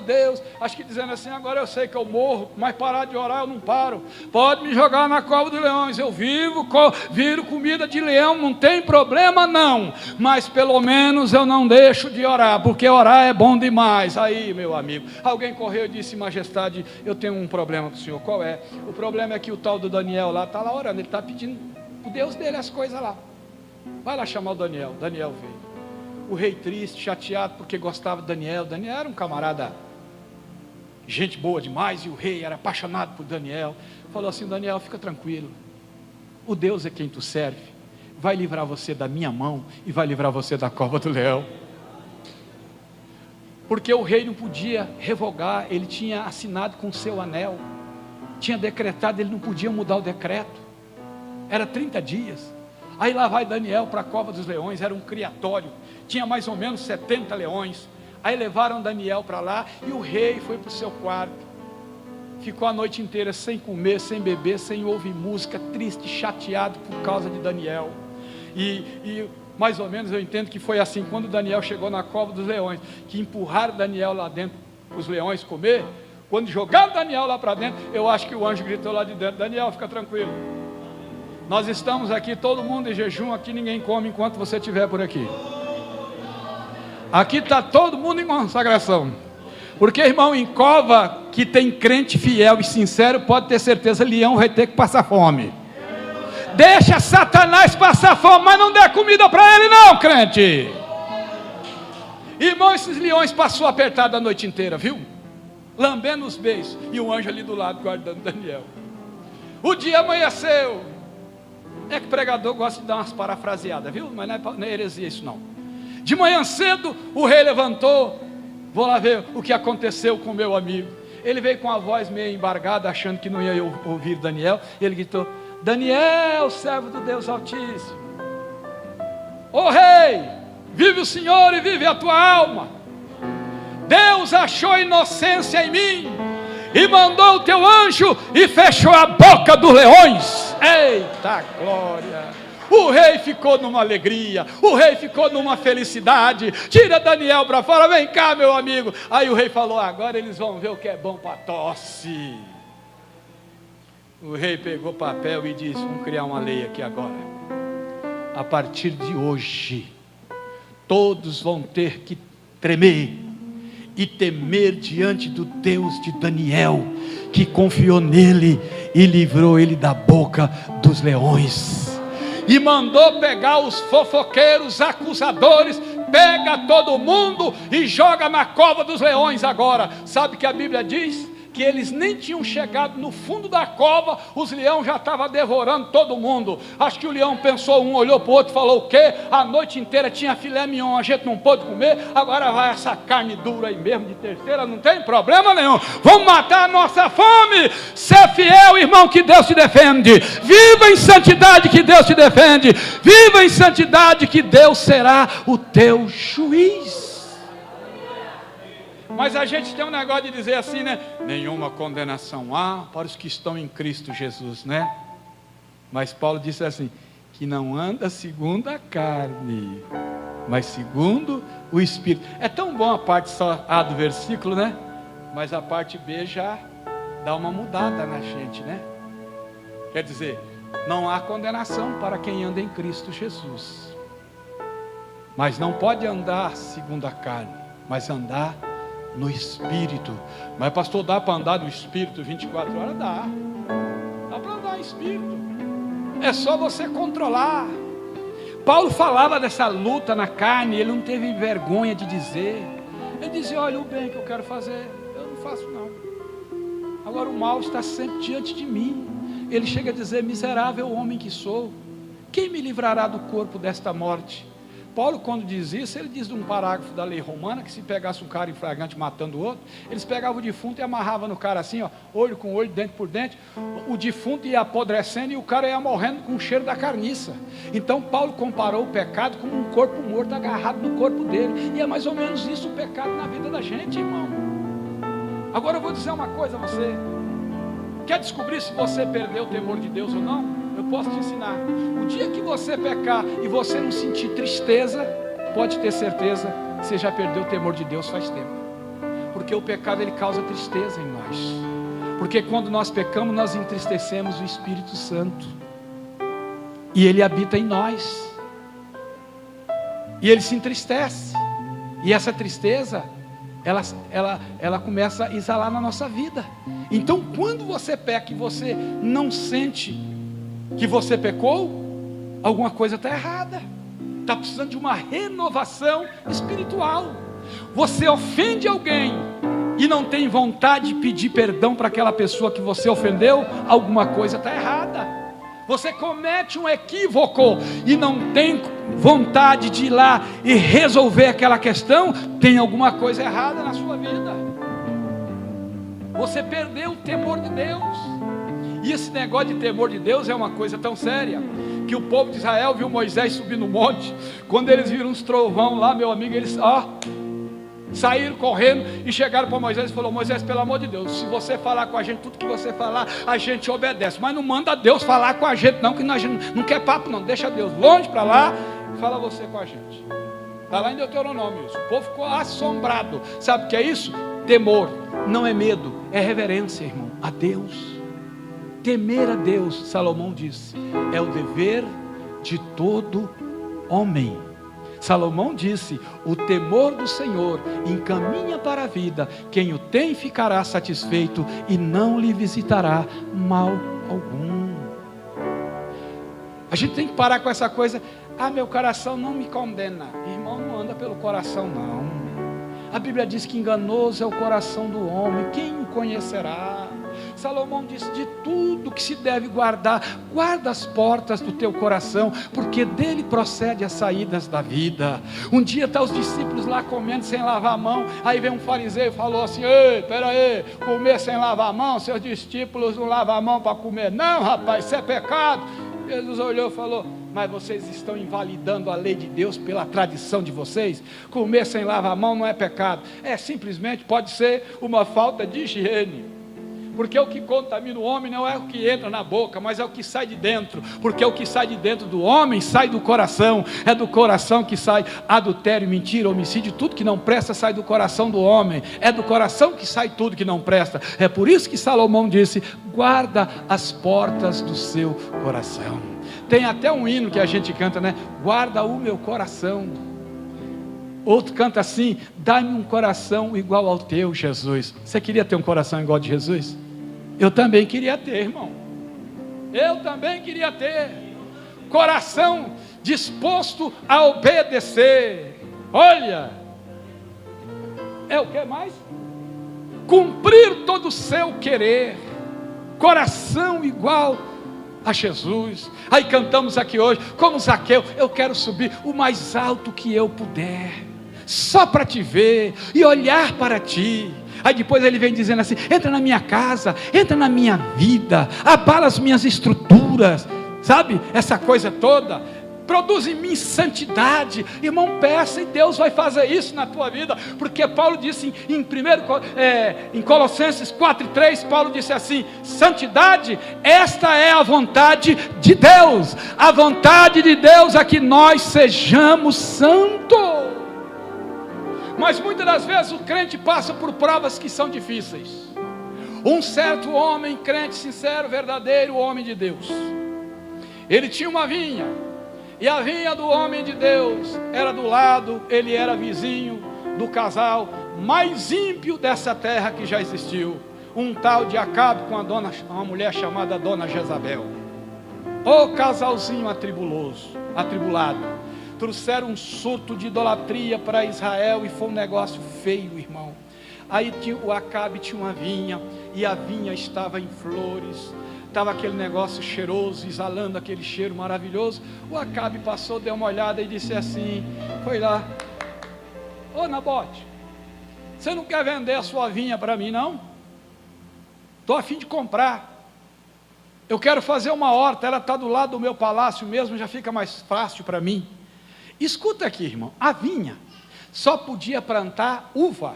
[SPEAKER 2] Deus, acho que dizendo assim: agora eu sei que eu morro, mas parar de orar eu não paro. Pode me jogar na cova dos leões, eu viro comida de leão, não tem problema não, mas pelo menos eu não deixo de orar, porque orar é bom demais. Aí, meu amigo, alguém correu e disse: majestade, eu tenho um problema com o senhor. Qual é? O problema é que o tal do Daniel lá está lá orando, ele está pedindo o Deus dele as coisas lá. Vai lá chamar o Daniel. Daniel veio. O rei triste, chateado, porque gostava de Daniel. Daniel era um camarada, gente boa demais, e o rei era apaixonado por Daniel. Falou assim: Daniel, fica tranquilo, o Deus é quem tu serve, vai livrar você da minha mão e vai livrar você da cova do leão. Porque o rei não podia revogar, ele tinha assinado com o seu anel, tinha decretado, ele não podia mudar o decreto. Era 30 dias. Aí lá vai Daniel para a cova dos leões, era um criatório, tinha mais ou menos 70 leões. Aí levaram Daniel para lá, e o rei foi para o seu quarto, ficou a noite inteira sem comer, sem beber, sem ouvir música, triste, chateado por causa de Daniel. E mais ou menos eu entendo que foi assim, quando Daniel chegou na cova dos leões, que empurraram Daniel lá dentro para os leões comer. Quando jogaram Daniel lá para dentro, eu acho que o anjo gritou lá de dentro: Daniel, fica tranquilo, nós estamos aqui, todo mundo em jejum, aqui ninguém come enquanto você estiver por aqui. Aqui está todo mundo em consagração. Porque, irmão, em cova que tem crente fiel e sincero, pode ter certeza, leão vai ter que passar fome. Deixa Satanás passar fome, mas não dê comida para ele não, crente. Irmão, esses leões passou apertado a noite inteira, viu? Lambendo os beiços, e o anjo ali do lado guardando Daniel. O dia amanheceu. É que pregador gosta de dar umas parafraseadas, viu? Mas não é heresia isso não. De manhã cedo, o rei levantou: vou lá ver o que aconteceu com o meu amigo. Ele veio com a voz meio embargada, achando que não ia ouvir Daniel. Ele gritou: Daniel, servo do Deus Altíssimo, ô rei, vive o Senhor e vive a tua alma. Deus achou inocência em mim e mandou o teu anjo e fechou a boca dos leões. Eita glória! O rei ficou numa alegria, o rei ficou numa felicidade. Tira Daniel para fora, vem cá, meu amigo. Aí o rei falou: agora eles vão ver o que é bom para tosse. O rei pegou papel e disse: vamos criar uma lei aqui agora. A partir de hoje, todos vão ter que tremer e temer diante do Deus de Daniel, que confiou nele e livrou ele da boca dos leões. E mandou pegar os fofoqueiros, acusadores, pega todo mundo e joga na cova dos leões agora. Sabe que a Bíblia diz? que eles nem tinham chegado no fundo da cova, os leões já estavam devorando todo mundo. Acho que o leão pensou, um olhou para o outro e falou: o quê? A noite inteira tinha filé mignon, a gente não pôde comer, agora vai essa carne dura aí mesmo de terceira, não tem problema nenhum. Vamos matar a nossa fome. Ser fiel, irmão, que Deus te defende. Viva em santidade, que Deus te defende. Viva em santidade, que Deus será o teu juiz. Mas a gente tem um negócio de dizer assim, né? Nenhuma condenação há para os que estão em Cristo Jesus, né? Mas Paulo disse assim, que não anda segundo a carne, mas segundo o Espírito. É tão bom a parte só A do versículo, né? Mas a parte B já dá uma mudada na gente, né? Quer dizer, não há condenação para quem anda em Cristo Jesus. Mas não pode andar segundo a carne, mas andar no Espírito. Mas pastor, dá para andar no Espírito 24 horas? Dá para andar no Espírito, é só você controlar. Paulo falava dessa luta na carne, ele não teve vergonha de dizer. Ele dizia: olha, o bem que eu quero fazer, eu não faço não. Agora o mal está sempre diante de mim. Ele chega a dizer: miserável homem que sou, quem me livrará do corpo desta morte? Paulo, quando diz isso, ele diz de um parágrafo da lei romana, que se pegasse um cara em flagrante matando o outro, eles pegavam o defunto e amarravam no cara assim, ó, olho com olho, dente por dente, o defunto ia apodrecendo e o cara ia morrendo com o cheiro da carniça. Então Paulo comparou o pecado com um corpo morto agarrado no corpo dele, e é mais ou menos isso o pecado na vida da gente, irmão. Agora eu vou dizer uma coisa a você: quer descobrir se você perdeu o temor de Deus ou não? Eu posso te ensinar. O dia que você pecar e você não sentir tristeza, pode ter certeza que você já perdeu o temor de Deus faz tempo. Porque o pecado, ele causa tristeza em nós. Porque quando nós pecamos, nós entristecemos o Espírito Santo. E ele habita em nós. E ele se entristece. E essa tristeza, ela começa a exalar na nossa vida. Então, quando você peca e você não sente que você pecou, alguma coisa está errada. Está precisando de uma renovação espiritual. Você ofende alguém e não tem vontade de pedir perdão para aquela pessoa que você ofendeu, alguma coisa está errada. Você comete um equívoco e não tem vontade de ir lá e resolver aquela questão, tem alguma coisa errada na sua vida. Você perdeu o temor de Deus. E esse negócio de temor de Deus é uma coisa tão séria, que o povo de Israel viu Moisés subir no monte. Quando eles viram uns trovão lá, meu amigo, eles saíram correndo e chegaram para Moisés e falaram: Moisés, pelo amor de Deus, se você falar com a gente, tudo que você falar, a gente obedece, mas não manda Deus falar com a gente não, que nós não quer papo não, deixa Deus longe para lá, fala você com a gente. Está lá em Deuteronômio isso. O povo ficou assombrado. Sabe o que é isso? Temor, não é medo, é reverência, irmão, a Deus. Temer a Deus, Salomão disse, é o dever de todo homem. Salomão disse: o temor do Senhor encaminha para a vida, quem o tem ficará satisfeito e não lhe visitará mal algum. A gente tem que parar com essa coisa: meu coração não me condena. Irmão, não anda pelo coração não. A Bíblia diz que enganoso é o coração do homem, quem o conhecerá? Salomão disse: de tudo que se deve guardar, guarda as portas do teu coração, porque dele procede as saídas da vida. Um dia estão os discípulos lá comendo sem lavar a mão, aí vem um fariseu e falou assim: ei, peraí, comer sem lavar a mão, seus discípulos não lavam a mão para comer? Não, rapaz, isso é pecado. Jesus olhou e falou: mas vocês estão invalidando a lei de Deus pela tradição de vocês? Comer sem lavar a mão não é pecado, simplesmente pode ser uma falta de higiene. Porque o que contamina o homem não é o que entra na boca, mas é o que sai de dentro. Porque o que sai de dentro do homem sai do coração. É do coração que sai adultério, mentira, homicídio, tudo que não presta sai do coração do homem. É do coração que sai tudo que não presta. É por isso que Salomão disse: guarda as portas do seu coração. Tem até um hino que a gente canta, né? Guarda o meu coração. Outro canta assim: dá-me um coração igual ao teu, Jesus. Você queria ter um coração igual ao de Jesus? Eu também queria ter, irmão. Eu também queria ter. Coração disposto a obedecer. Olha, é o que mais? cumprir todo o seu querer, coração igual a Jesus. Aí cantamos aqui hoje, como Zaqueu, eu quero subir o mais alto que eu puder, só para te ver e olhar para ti. Aí depois ele vem dizendo assim: entra na minha casa, entra na minha vida, abala as minhas estruturas, sabe, essa coisa toda, produz em mim santidade. Irmão, peça e Deus vai fazer isso na tua vida, porque Paulo disse em Colossenses 4:3, Paulo disse assim: santidade, esta é a vontade de Deus. A vontade de Deus é que nós sejamos santos. Mas muitas das vezes o crente passa por provas que são difíceis. Um certo homem, crente sincero, verdadeiro, homem de Deus, ele tinha uma vinha, e a vinha do homem de Deus era do lado, ele era vizinho do casal mais ímpio dessa terra que já existiu, um tal de Acabe com uma mulher chamada Dona Jezabel. Ô casalzinho atribulado. Trouxeram um surto de idolatria para Israel e foi um negócio feio, irmão. Aí o Acabe tinha uma vinha, e a vinha estava em flores, estava aquele negócio cheiroso, exalando aquele cheiro maravilhoso. O Acabe passou, deu uma olhada e disse assim, foi lá: ô Nabote, você não quer vender a sua vinha para mim não? Estou a fim de comprar. Eu quero fazer uma horta, ela está do lado do meu palácio mesmo, já fica mais fácil para mim. Escuta aqui, irmão, a vinha só podia plantar uva.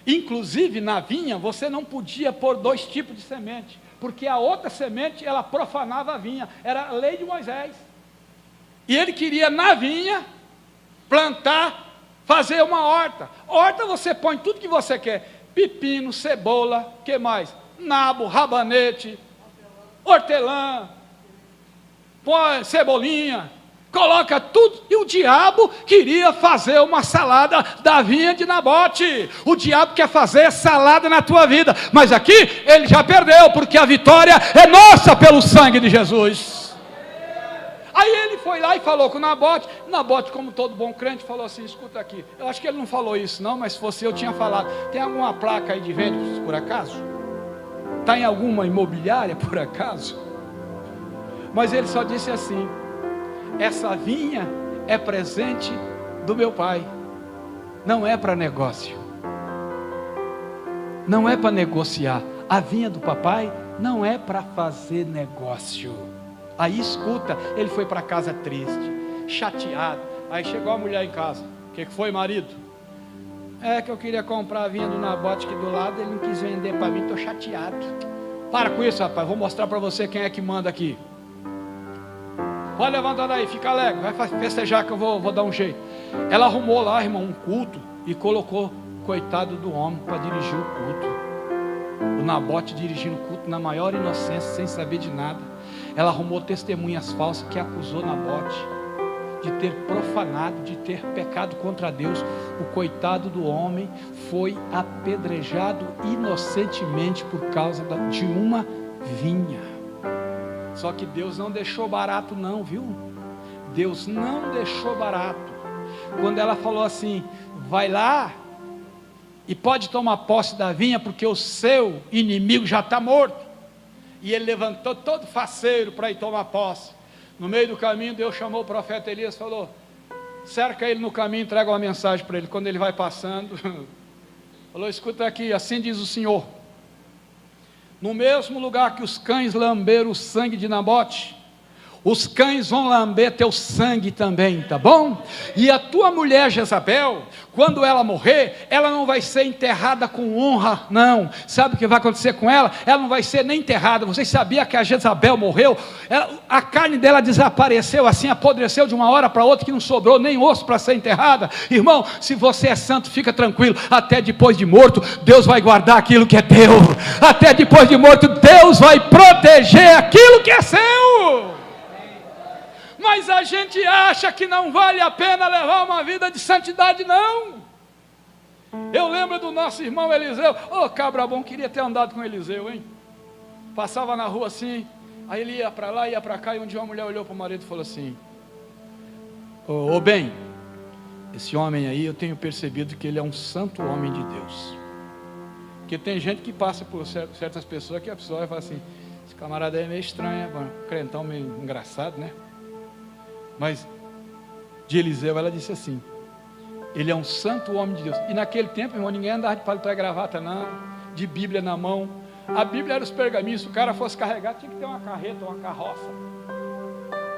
[SPEAKER 2] Inclusive na vinha você não podia pôr 2 tipos de semente, porque a outra semente ela profanava a vinha, era a lei de Moisés. E ele queria na vinha plantar, fazer uma horta. Horta você põe tudo que você quer: pepino, cebola, que mais? Nabo, rabanete, hortelã, põe cebolinha, coloca tudo. E o diabo queria fazer uma salada da vinha de Nabote. O diabo quer fazer salada na tua vida, mas aqui ele já perdeu, porque a vitória é nossa pelo sangue de Jesus. Aí ele foi lá e falou com Nabote. Nabote, como todo bom crente, falou assim: escuta aqui, eu acho que ele não falou isso não, mas se fosse eu tinha falado: tem alguma placa aí de vendas por acaso? Está em alguma imobiliária por acaso? Mas ele só disse assim: essa vinha é presente do meu pai, não é para negócio, não é para negociar. A vinha do papai não é para fazer negócio. Aí escuta, ele foi para casa triste, chateado. Aí chegou a mulher em casa: o que foi, marido? É que eu queria comprar a vinha do Nabote aqui do lado, ele não quis vender para mim, estou chateado. Para com isso, rapaz, vou mostrar para você quem é que manda aqui. Pode levantar daí, fica alegre, vai festejar que eu vou dar um jeito. Ela arrumou lá, irmão, um culto e colocou coitado do homem para dirigir o culto. O Nabote dirigindo o culto na maior inocência, sem saber de nada. Ela arrumou testemunhas falsas que acusou Nabote de ter profanado, de ter pecado contra Deus. O coitado do homem foi apedrejado inocentemente por causa de uma vinha. Só que Deus não deixou barato não, viu? Deus não deixou barato. Quando ela falou assim: vai lá e pode tomar posse da vinha, porque o seu inimigo já está morto. E ele levantou todo faceiro para ir tomar posse. No meio do caminho, Deus chamou o profeta Elias e falou: cerca ele no caminho, entrega uma mensagem para ele. Quando ele vai passando, falou: escuta aqui, assim diz o Senhor: no mesmo lugar que os cães lamberam o sangue de Nabote, os cães vão lamber teu sangue também, tá bom? E a tua mulher Jezabel, quando ela morrer, ela não vai ser enterrada com honra, não. Sabe o que vai acontecer com ela? Ela não vai ser nem enterrada. Vocês sabiam que a Jezabel morreu? A carne dela desapareceu assim, apodreceu de uma hora para outra, que não sobrou nem osso para ser enterrada. Irmão, se você é santo, fica tranquilo, até depois de morto, Deus vai guardar aquilo que é teu. Até depois de morto, Deus vai proteger aquilo que é seu. Mas a gente acha que não vale a pena levar uma vida de santidade, não. Eu lembro do nosso irmão Eliseu. Ô, cabra bom, queria ter andado com Eliseu, hein? Passava na rua assim, aí ele ia para lá, ia para cá, e um dia uma mulher olhou para o marido e falou assim: ô bem, esse homem aí, eu tenho percebido que ele é um santo homem de Deus. Porque tem gente que passa por certas pessoas que a pessoa vai falar assim, esse camarada aí é meio estranho, crentão meio engraçado, né? Mas de Eliseu ela disse assim, ele é um santo homem de Deus. E naquele tempo, irmão, ninguém andava de paletó e gravata não, de Bíblia na mão. A Bíblia era os pergaminhos, se o cara fosse carregar, tinha que ter uma carreta, uma carroça.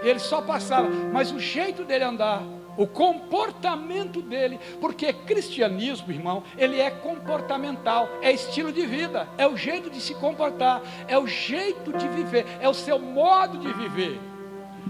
[SPEAKER 2] E ele só passava, mas o jeito dele andar, o comportamento dele, porque cristianismo, irmão, ele é comportamental, é estilo de vida, é o jeito de se comportar, é o jeito de viver, é o seu modo de viver.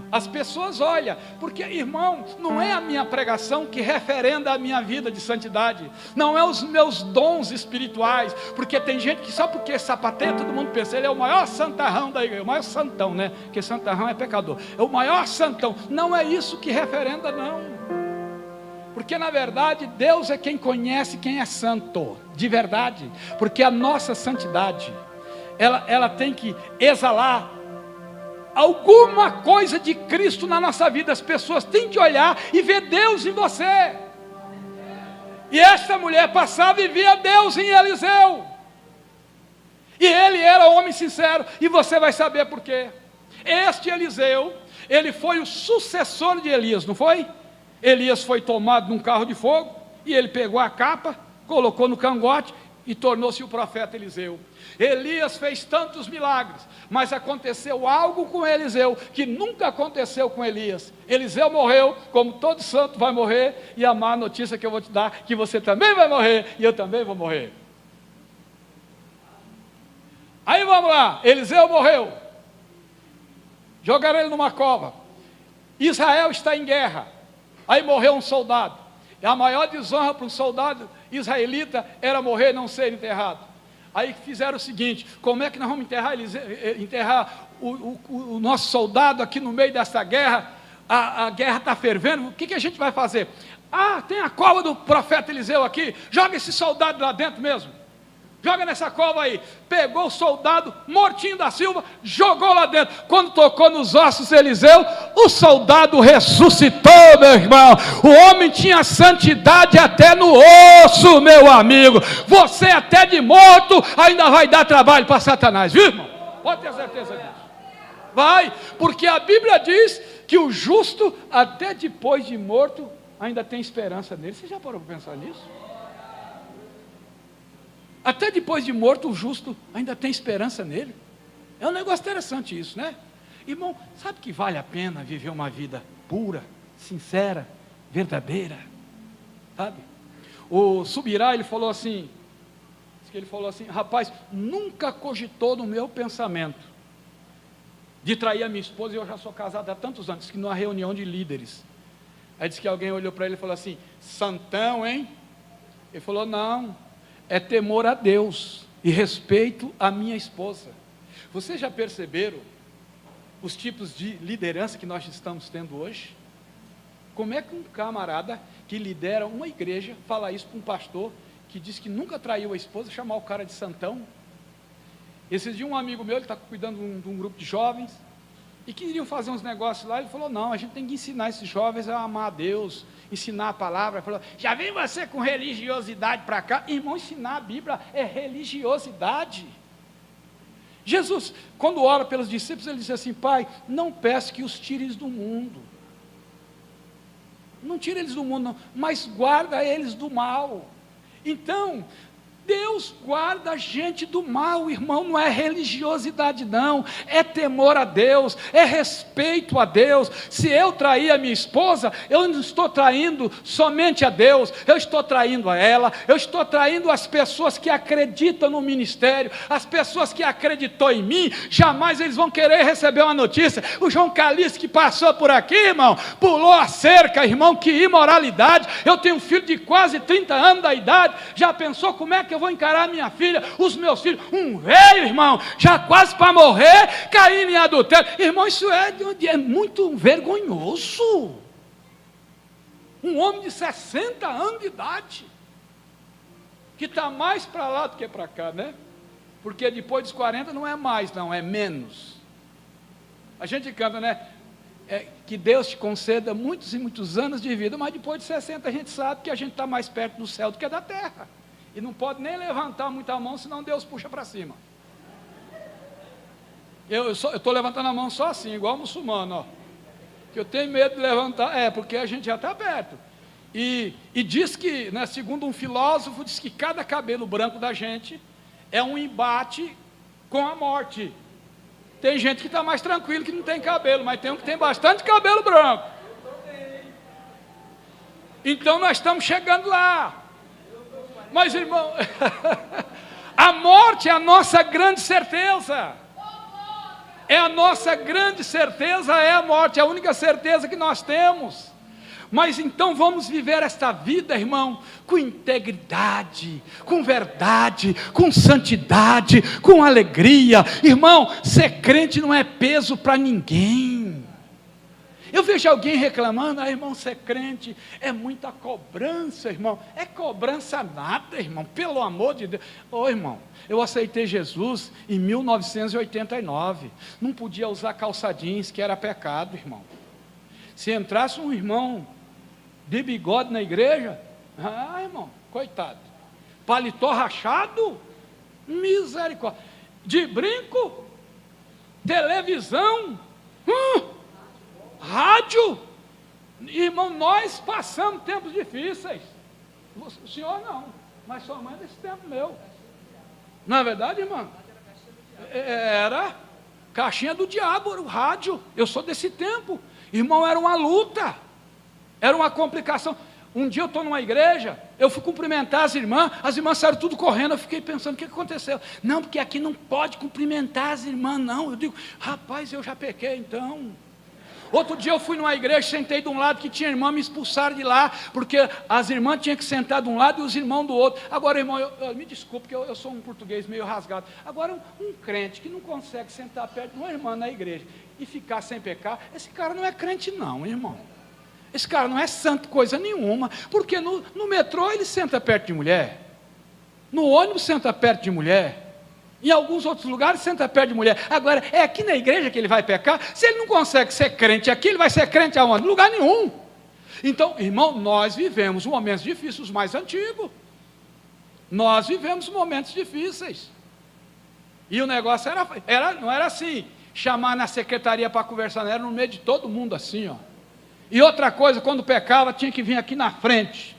[SPEAKER 2] As pessoas olham, porque, irmão, não é a minha pregação que referenda a minha vida de santidade, não é os meus dons espirituais, porque tem gente que só porque sapateia, todo mundo pensa, ele é o maior santarrão da igreja, o maior santão, né? Porque santarrão é pecador, é o maior santão, não é isso que referenda, não, porque na verdade Deus é quem conhece quem é santo, de verdade, porque a nossa santidade, ela tem que exalar alguma coisa de Cristo na nossa vida. As pessoas têm que olhar e ver Deus em você. E esta mulher passava e via Deus em Eliseu. E ele era homem sincero. E você vai saber por quê. Este Eliseu, ele foi o sucessor de Elias, não foi? Elias foi tomado num carro de fogo, e ele pegou a capa, colocou no cangote, e tornou-se o profeta Eliseu. Elias fez tantos milagres, mas aconteceu algo com Eliseu, que nunca aconteceu com Elias. Eliseu morreu, como todo santo vai morrer, e a má notícia que eu vou te dar, que você também vai morrer, e eu também vou morrer. Aí vamos lá, Eliseu morreu, jogaram ele numa cova, Israel está em guerra, aí morreu um soldado, e a maior desonra para um soldado israelita era morrer e não ser enterrado. Aí fizeram o seguinte, como é que nós vamos enterrar o nosso soldado aqui no meio dessa guerra? A guerra está fervendo, o que a gente vai fazer? Ah, tem a cova do profeta Eliseu aqui, joga esse soldado lá dentro mesmo, joga nessa cova aí. Pegou o soldado mortinho da Silva, jogou lá dentro. Quando tocou nos ossos de Eliseu, o soldado ressuscitou, meu irmão. O homem tinha santidade até no osso, meu amigo. Você até de morto ainda vai dar trabalho para Satanás, viu, irmão? Pode ter certeza disso. Vai, porque a Bíblia diz que o justo até depois de morto ainda tem esperança nele. Você já parou para pensar nisso? Até depois de morto, o justo ainda tem esperança nele. É um negócio interessante isso, né? Irmão, sabe que vale a pena viver uma vida pura, sincera, verdadeira? Sabe? O Subirá, ele falou assim, rapaz, nunca cogitou no meu pensamento de trair a minha esposa, e eu já sou casado há tantos anos, que numa reunião de líderes. Aí disse que alguém olhou para ele e falou assim, santão, hein? Ele falou, não, é temor a Deus e respeito à minha esposa. Vocês já perceberam os tipos de liderança que nós estamos tendo hoje? Como é que um camarada que lidera uma igreja fala isso para um pastor que diz que nunca traiu a esposa, chamar o cara de santão? Esses dias um amigo meu, ele está cuidando de um grupo de jovens, e queriam fazer uns negócios lá, ele falou, não, a gente tem que ensinar esses jovens a amar a Deus, ensinar a palavra. Ele falou, já vem você com religiosidade para cá? Irmão, ensinar a Bíblia é religiosidade. Jesus, quando ora pelos discípulos, ele disse assim, Pai, não peço que os tires do mundo, não tire eles do mundo não, mas guarda eles do mal. Então, Deus guarda a gente do mal, irmão, não é religiosidade não, é temor a Deus, é respeito a Deus. Se eu trair a minha esposa, eu não estou traindo somente a Deus, eu estou traindo a ela, eu estou traindo as pessoas que acreditam no ministério, as pessoas que acreditou em mim, jamais eles vão querer receber uma notícia. O João Calice que passou por aqui, irmão, pulou a cerca, irmão, que imoralidade. Eu tenho um filho de quase 30 anos da idade, já pensou como é que eu vou encarar minha filha, os meus filhos, um velho, irmão, já quase para morrer, caindo em adultério? Irmão, isso é muito vergonhoso. Um homem de 60 anos de idade, que está mais para lá do que para cá, né? Porque depois dos 40 não é mais, não, é menos. A gente canta, né? Que Deus te conceda muitos e muitos anos de vida, mas depois de 60 a gente sabe que a gente está mais perto do céu do que da terra. E não pode nem levantar muito a mão, senão Deus puxa para cima. Eu estou levantando a mão só assim, igual muçulmano, ó. Que eu tenho medo de levantar, porque a gente já está perto. E diz que, né, segundo um filósofo, diz que cada cabelo branco da gente é um embate com a morte. Tem gente que está mais tranquilo que não tem cabelo, mas tem um que tem bastante cabelo branco. Então nós estamos chegando lá. Mas, irmão, a morte é a nossa grande certeza. É a nossa grande certeza, é a morte, é a única certeza que nós temos. Mas então vamos viver esta vida, irmão, com integridade, com verdade, com santidade, com alegria. Irmão, ser crente não é peso para ninguém. Eu vejo alguém reclamando, irmão, ser crente é muita cobrança, irmão. É cobrança nada, irmão, pelo amor de Deus. Irmão, eu aceitei Jesus em 1989. Não podia usar calça jeans, que era pecado, irmão. Se entrasse um irmão de bigode na igreja, irmão, coitado. Paletó rachado, misericórdia. De brinco, televisão, rádio. Irmão, nós passamos tempos difíceis. O senhor não, mas sua mãe desse tempo meu. Não é verdade, irmão? Era caixinha do diabo, o rádio. Eu sou desse tempo. Irmão, era uma luta, era uma complicação. Um dia eu estou numa igreja, eu fui cumprimentar as irmãs saíram tudo correndo. Eu fiquei pensando, o que aconteceu? Não, porque aqui não pode cumprimentar as irmãs, não. Eu digo, rapaz, eu já pequei então. Outro dia eu fui numa igreja, sentei de um lado que tinha irmã, me expulsaram de lá, porque as irmãs tinham que sentar de um lado e os irmãos do outro. Agora, irmão, me desculpe, porque eu sou um português meio rasgado. Agora, um crente que não consegue sentar perto de uma irmã na igreja e ficar sem pecar, esse cara não é crente não, irmão. Esse cara não é santo coisa nenhuma, porque no metrô ele senta perto de mulher, no ônibus senta perto de mulher, em alguns outros lugares senta perto de mulher. Agora, é aqui na igreja que ele vai pecar? Se ele não consegue ser crente aqui, ele vai ser crente aonde? Em lugar nenhum. Então, irmão, nós vivemos momentos difíceis, os mais antigos. Nós vivemos momentos difíceis. E o negócio não era assim, chamar na secretaria para conversar, não, era no meio de todo mundo assim, ó. E outra coisa, quando pecava, tinha que vir aqui na frente.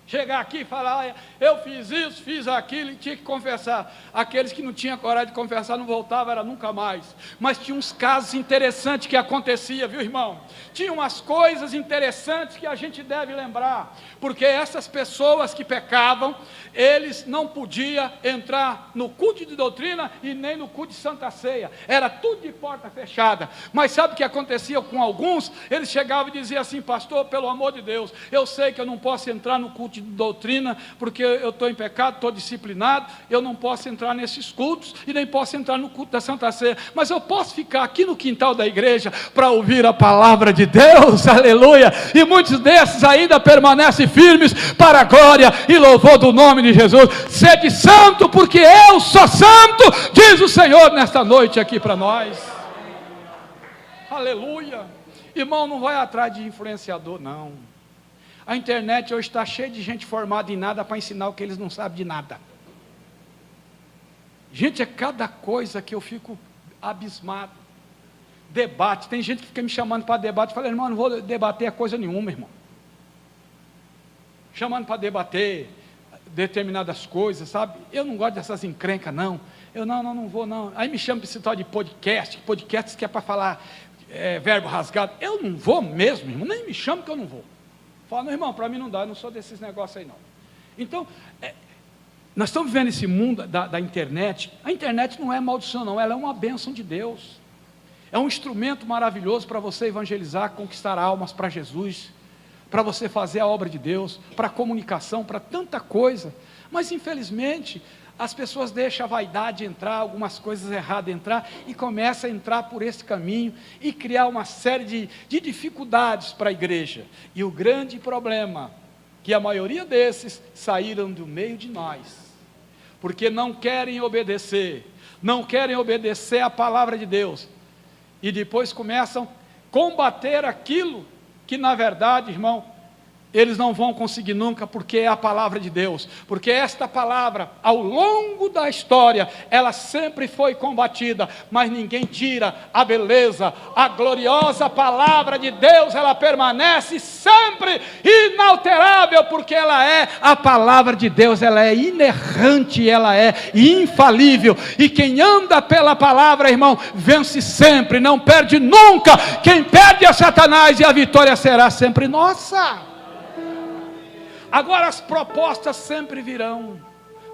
[SPEAKER 2] Chegar aqui e falar, eu fiz isso, fiz aquilo, e tinha que confessar. Aqueles que não tinham coragem de confessar, não voltavam, era nunca mais. Mas tinha uns casos interessantes que acontecia, viu, irmão? Tinha umas coisas interessantes que a gente deve lembrar, porque essas pessoas que pecavam, eles não podiam entrar no culto de doutrina e nem no culto de Santa Ceia. Era tudo de porta fechada. Mas sabe o que acontecia com alguns? Eles chegavam e diziam assim, pastor, pelo amor de Deus, eu sei que eu não posso entrar no culto de doutrina, porque eu estou em pecado, estou disciplinado, eu não posso entrar nesses cultos, e nem posso entrar no culto da Santa Ceia, mas eu posso ficar aqui no quintal da igreja, para ouvir a palavra de Deus, aleluia, e muitos desses ainda permanecem firmes, para a glória e louvor do nome de Jesus. Sede santo, porque eu sou santo, diz o Senhor nesta noite aqui para nós, aleluia. Irmão, não vai atrás de influenciador não. A internet hoje está cheia de gente formada em nada para ensinar o que eles não sabem de nada. Gente, é cada coisa que eu fico abismado. Debate, tem gente que fica me chamando para debate, eu falei, irmão, não vou debater coisa nenhuma, irmão. Chamando para debater determinadas coisas, sabe? Eu não gosto dessas encrencas, não. Eu não vou, não. Aí me chama para esse tal de podcast que é para falar verbo rasgado. Eu não vou mesmo, irmão, nem me chama que eu não vou. Fala, irmão, para mim não dá, eu não sou desses negócios aí não. Então, nós estamos vivendo esse mundo da internet. A internet não é maldição não, ela é uma bênção de Deus. É um instrumento maravilhoso para você evangelizar, conquistar almas para Jesus, para você fazer a obra de Deus, para comunicação, para tanta coisa. Mas infelizmente, as pessoas deixam a vaidade entrar, algumas coisas erradas entrar, e começam a entrar por esse caminho, e criar uma série de dificuldades para a igreja. E o grande problema, que a maioria desses saíram do meio de nós, porque não querem obedecer à palavra de Deus, e depois começam a combater aquilo que na verdade, irmão, eles não vão conseguir nunca, porque é a palavra de Deus, porque esta palavra, ao longo da história, ela sempre foi combatida, mas ninguém tira a beleza, a gloriosa palavra de Deus, ela permanece sempre inalterável, porque ela é a palavra de Deus, ela é inerrante, ela é infalível, e quem anda pela palavra, irmão, vence sempre, não perde nunca. Quem perde é Satanás, e a vitória será sempre nossa. Agora as propostas sempre virão,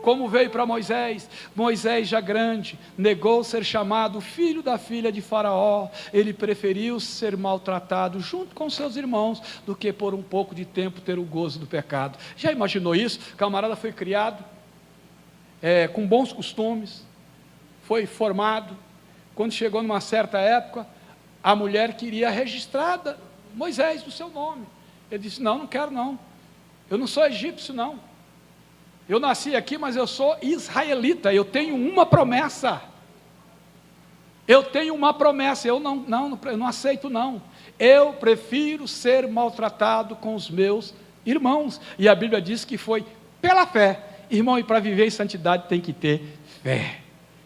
[SPEAKER 2] como veio para Moisés. Moisés, já grande, negou ser chamado filho da filha de Faraó. Ele preferiu ser maltratado junto com seus irmãos, do que por um pouco de tempo ter o gozo do pecado. Já imaginou isso? O camarada foi criado com bons costumes, foi formado. Quando chegou numa certa época, a mulher queria registrada Moisés no seu nome. Ele disse: não quero não, eu não sou egípcio não, eu nasci aqui, mas eu sou israelita, eu tenho uma promessa, eu não aceito não, eu prefiro ser maltratado com os meus irmãos. E a Bíblia diz que foi pela fé, irmão, e para viver em santidade tem que ter fé,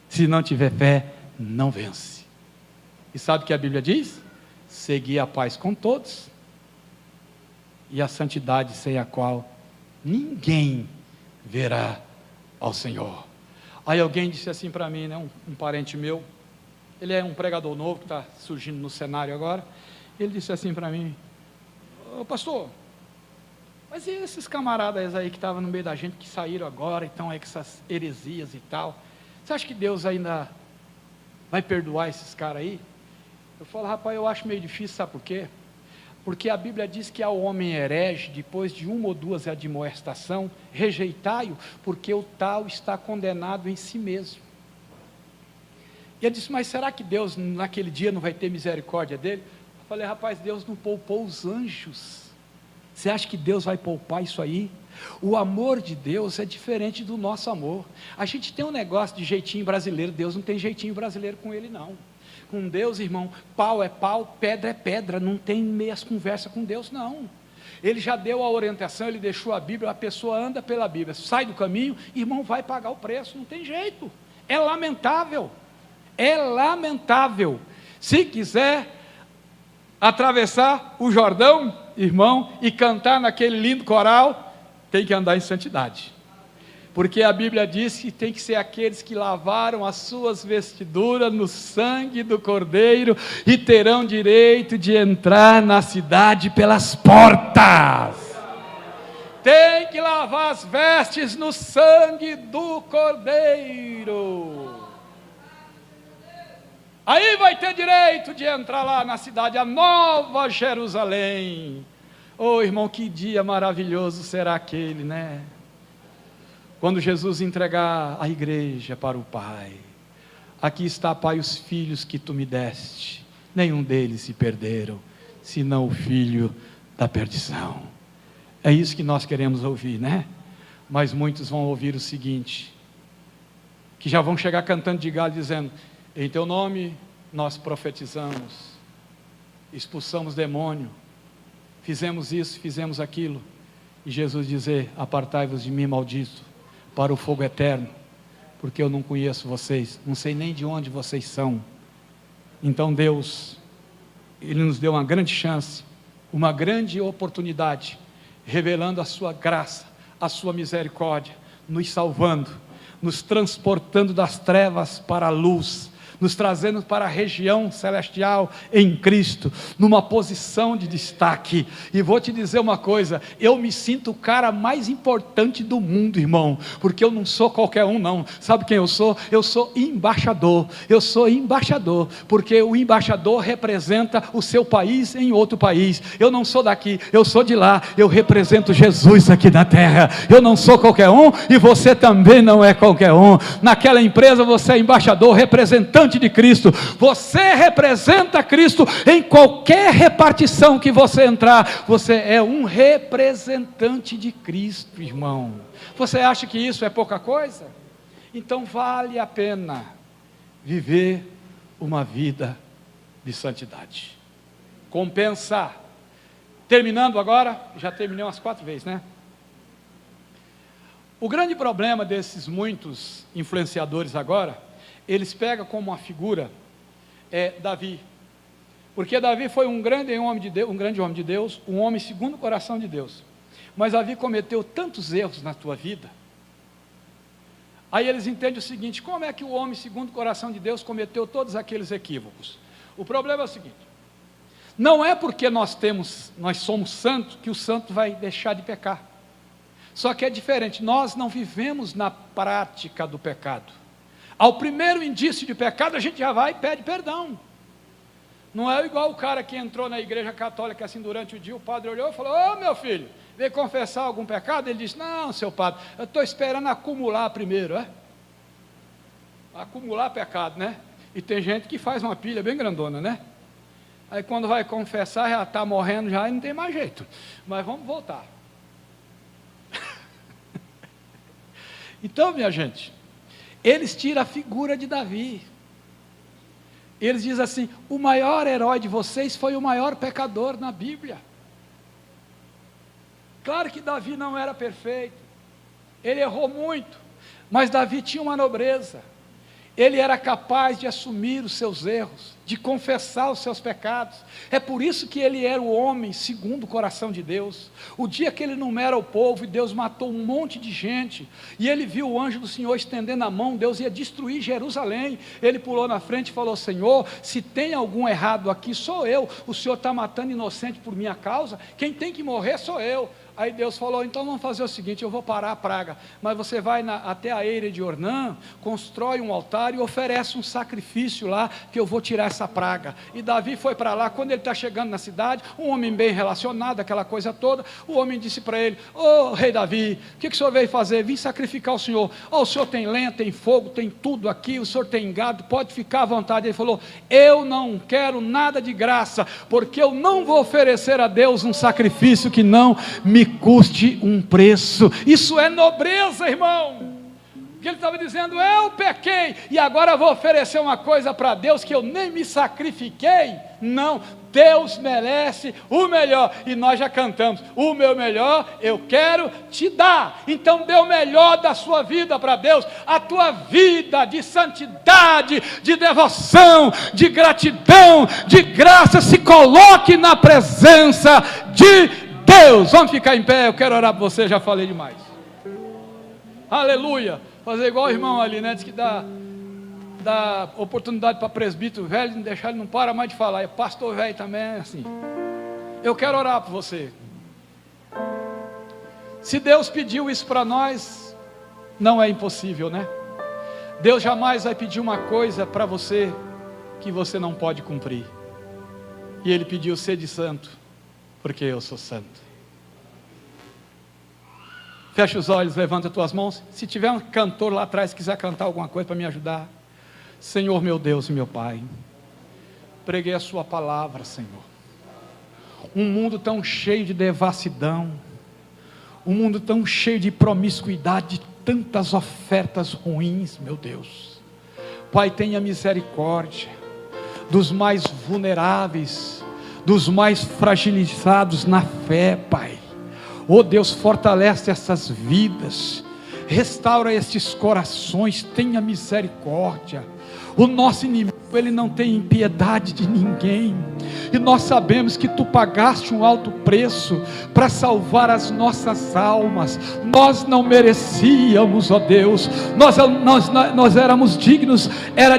[SPEAKER 2] se não tiver fé, não vence. E sabe o que a Bíblia diz? Segui a paz com todos, e a santidade sem a qual ninguém verá ao Senhor. Aí alguém disse assim para mim, né, um parente meu, ele é um pregador novo que está surgindo no cenário agora. Ele disse assim para mim: ô pastor, mas e esses camaradas aí que estavam no meio da gente, que saíram agora e estão aí com essas heresias e tal, você acha que Deus ainda vai perdoar esses caras aí? Eu falo: rapaz, eu acho meio difícil, sabe por quê? Porque a Bíblia diz que ao homem herege, depois de uma ou duas admoestação, rejeitai-o, porque o tal está condenado em si mesmo. E ele disse: mas será que Deus naquele dia não vai ter misericórdia dele? Eu falei: rapaz, Deus não poupou os anjos, você acha que Deus vai poupar isso aí? O amor de Deus é diferente do nosso amor. A gente tem um negócio de jeitinho brasileiro, Deus não tem jeitinho brasileiro com ele não. Com Deus, irmão, pau é pau, pedra é pedra, não tem meias conversa com Deus não. Ele já deu a orientação, ele deixou a Bíblia, a pessoa anda pela Bíblia, sai do caminho, irmão, vai pagar o preço, não tem jeito. É lamentável, se quiser atravessar o Jordão, irmão, e cantar naquele lindo coral, tem que andar em santidade, porque a Bíblia diz que tem que ser aqueles que lavaram as suas vestiduras no sangue do Cordeiro, e terão direito de entrar na cidade pelas portas. Tem que lavar as vestes no sangue do Cordeiro, aí vai ter direito de entrar lá na cidade, a Nova Jerusalém. Oh irmão, que dia maravilhoso será aquele, né? Quando Jesus entregar a igreja para o Pai: aqui está, Pai, os filhos que tu me deste, nenhum deles se perderam, senão o filho da perdição. É isso que nós queremos ouvir, né? Mas muitos vão ouvir o seguinte, que já vão chegar cantando de galho, dizendo: em teu nome nós profetizamos, expulsamos demônio, fizemos isso, fizemos aquilo. E Jesus dizer: apartai-vos de mim, maldito, para o fogo eterno, porque eu não conheço vocês, não sei nem de onde vocês são. Então Deus, Ele nos deu uma grande chance, uma grande oportunidade, revelando a sua graça, a sua misericórdia, nos salvando, nos transportando das trevas para a luz, nos trazendo para a região celestial em Cristo, numa posição de destaque. E vou te dizer uma coisa, eu me sinto o cara mais importante do mundo, irmão, porque eu não sou qualquer um não. Sabe quem eu sou? Eu sou embaixador, porque o embaixador representa o seu país em outro país. Eu não sou daqui, eu sou de lá, eu represento Jesus aqui na terra. Eu não sou qualquer um, e você também não é qualquer um. Naquela empresa você é embaixador, representante de Cristo, você representa Cristo em qualquer repartição que você entrar, você é um representante de Cristo, irmão. Você acha que isso é pouca coisa? Então vale a pena viver uma vida de santidade. Compensa Terminando agora, já terminei umas 4 vezes, né? O grande problema desses muitos influenciadores agora, eles pegam como uma figura Davi. Porque Davi foi um grande homem de Deus, um homem segundo o coração de Deus. Mas Davi cometeu tantos erros na tua vida. Aí eles entendem o seguinte: como é que o homem segundo o coração de Deus cometeu todos aqueles equívocos? O problema é o seguinte: não é porque nós somos santos que o santo vai deixar de pecar. Só que é diferente, nós não vivemos na prática do pecado. Ao primeiro indício de pecado, a gente já vai e pede perdão. Não é igual o cara que entrou na igreja católica assim durante o dia, o padre olhou e falou: ô meu filho, veio confessar algum pecado? Ele disse: não, seu padre, eu estou esperando acumular primeiro, acumular pecado, né? E tem gente que faz uma pilha bem grandona, né? Aí quando vai confessar, já está morrendo já e não tem mais jeito. Mas vamos voltar. Então, minha gente, eles tiram a figura de Davi. Eles dizem assim: o maior herói de vocês foi o maior pecador na Bíblia. Claro que Davi não era perfeito, ele errou muito, mas Davi tinha uma nobreza. Ele era capaz de assumir os seus erros, de confessar os seus pecados. É por isso que ele era o homem segundo o coração de Deus. O dia que ele numera o povo e Deus matou um monte de gente, e ele viu o anjo do Senhor estendendo a mão, Deus ia destruir Jerusalém. Ele pulou na frente e falou: Senhor, se tem algum errado aqui, sou eu. O Senhor está matando inocente por minha causa, quem tem que morrer sou eu. Aí Deus falou: então vamos fazer o seguinte, eu vou parar a praga, mas você vai até a eira de Ornã, constrói um altar e oferece um sacrifício lá, que eu vou tirar essa praga. E Davi foi para lá. Quando ele está chegando na cidade, um homem bem relacionado, aquela coisa toda, o homem disse para ele: ô rei Davi, o que o senhor veio fazer? Vim sacrificar o senhor. O senhor tem lenha, tem fogo, tem tudo aqui, o senhor tem gado, pode ficar à vontade. Ele falou: eu não quero nada de graça, porque eu não vou oferecer a Deus um sacrifício que não me custe um preço. Isso é nobreza, irmão. Que ele estava dizendo: eu pequei e agora vou oferecer uma coisa para Deus que eu nem me sacrifiquei. Não, Deus merece o melhor. E nós já cantamos: o meu melhor eu quero te dar. Então dê o melhor da sua vida para Deus, a tua vida de santidade, de devoção, de gratidão, de graça. Se coloque na presença de Deus. Vamos ficar em pé, eu quero orar por você, já falei demais. Aleluia. Fazer igual o irmão ali, né? Diz que dá oportunidade para presbítero velho, não deixar, ele não para mais de falar. E pastor velho também é assim. Eu quero orar por você. Se Deus pediu isso para nós, não é impossível, né? Deus jamais vai pedir uma coisa para você que você não pode cumprir. E Ele pediu: sede santo, porque eu sou santo. Fecha os olhos, levanta as tuas mãos. Se tiver um cantor lá atrás que quiser cantar alguma coisa para me ajudar. Senhor meu Deus e meu Pai, preguei a sua palavra, Senhor. Um mundo tão cheio de devassidão, um mundo tão cheio de promiscuidade, de tantas ofertas ruins, meu Deus. Pai, tenha misericórdia dos mais vulneráveis, dos mais fragilizados na fé, Pai. Oh Deus, fortalece essas vidas, restaura estes corações, tenha misericórdia. O nosso inimigo, ele não tem piedade de ninguém, e nós sabemos que Tu pagaste um alto preço para salvar as nossas almas. Nós não merecíamos, ó Deus, nós éramos dignos, era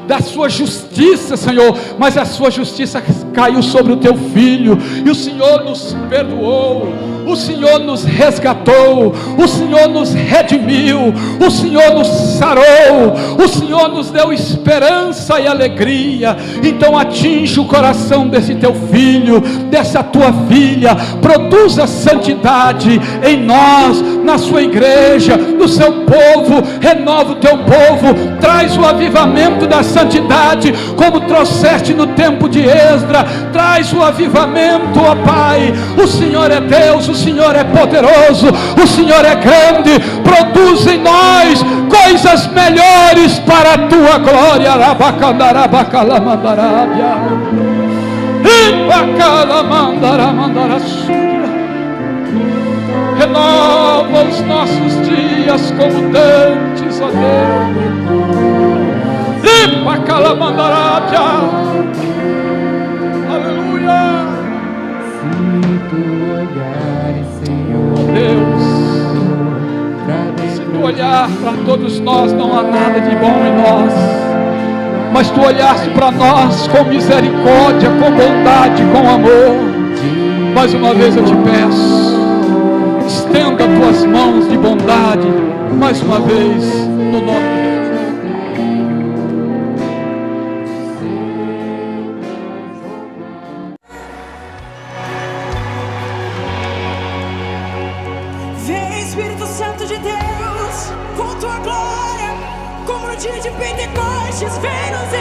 [SPEAKER 2] da Sua justiça, Senhor, mas a Sua justiça caiu sobre o Teu Filho, e o Senhor nos perdoou, o Senhor nos resgatou, o Senhor nos redimiu, o Senhor nos sarou, o Senhor nos deu esperança e alegria. Então atinge o coração desse Teu filho, dessa Tua filha, produza santidade em nós, na Sua igreja, no Seu povo, renova o Teu povo, traz o avivamento da santidade, como trouxeste no tempo de Esdra, traz o avivamento, ó Pai. O Senhor é Deus, o Senhor é poderoso, o Senhor é grande, produz em nós coisas melhores para a Tua glória. Renova os nossos dias como dantes, ó Deus. Aleluia. Oh Deus, se tu olhar para todos nós, não há nada de bom em nós, mas tu olhaste para nós com misericórdia, com bondade, com amor. Mais uma vez eu te peço, estenda tuas mãos de bondade, mais uma vez, no nome de Jesus.
[SPEAKER 3] Vem, Espírito Santo de Deus, com tua glória, como no dia de Pentecostes, vem nos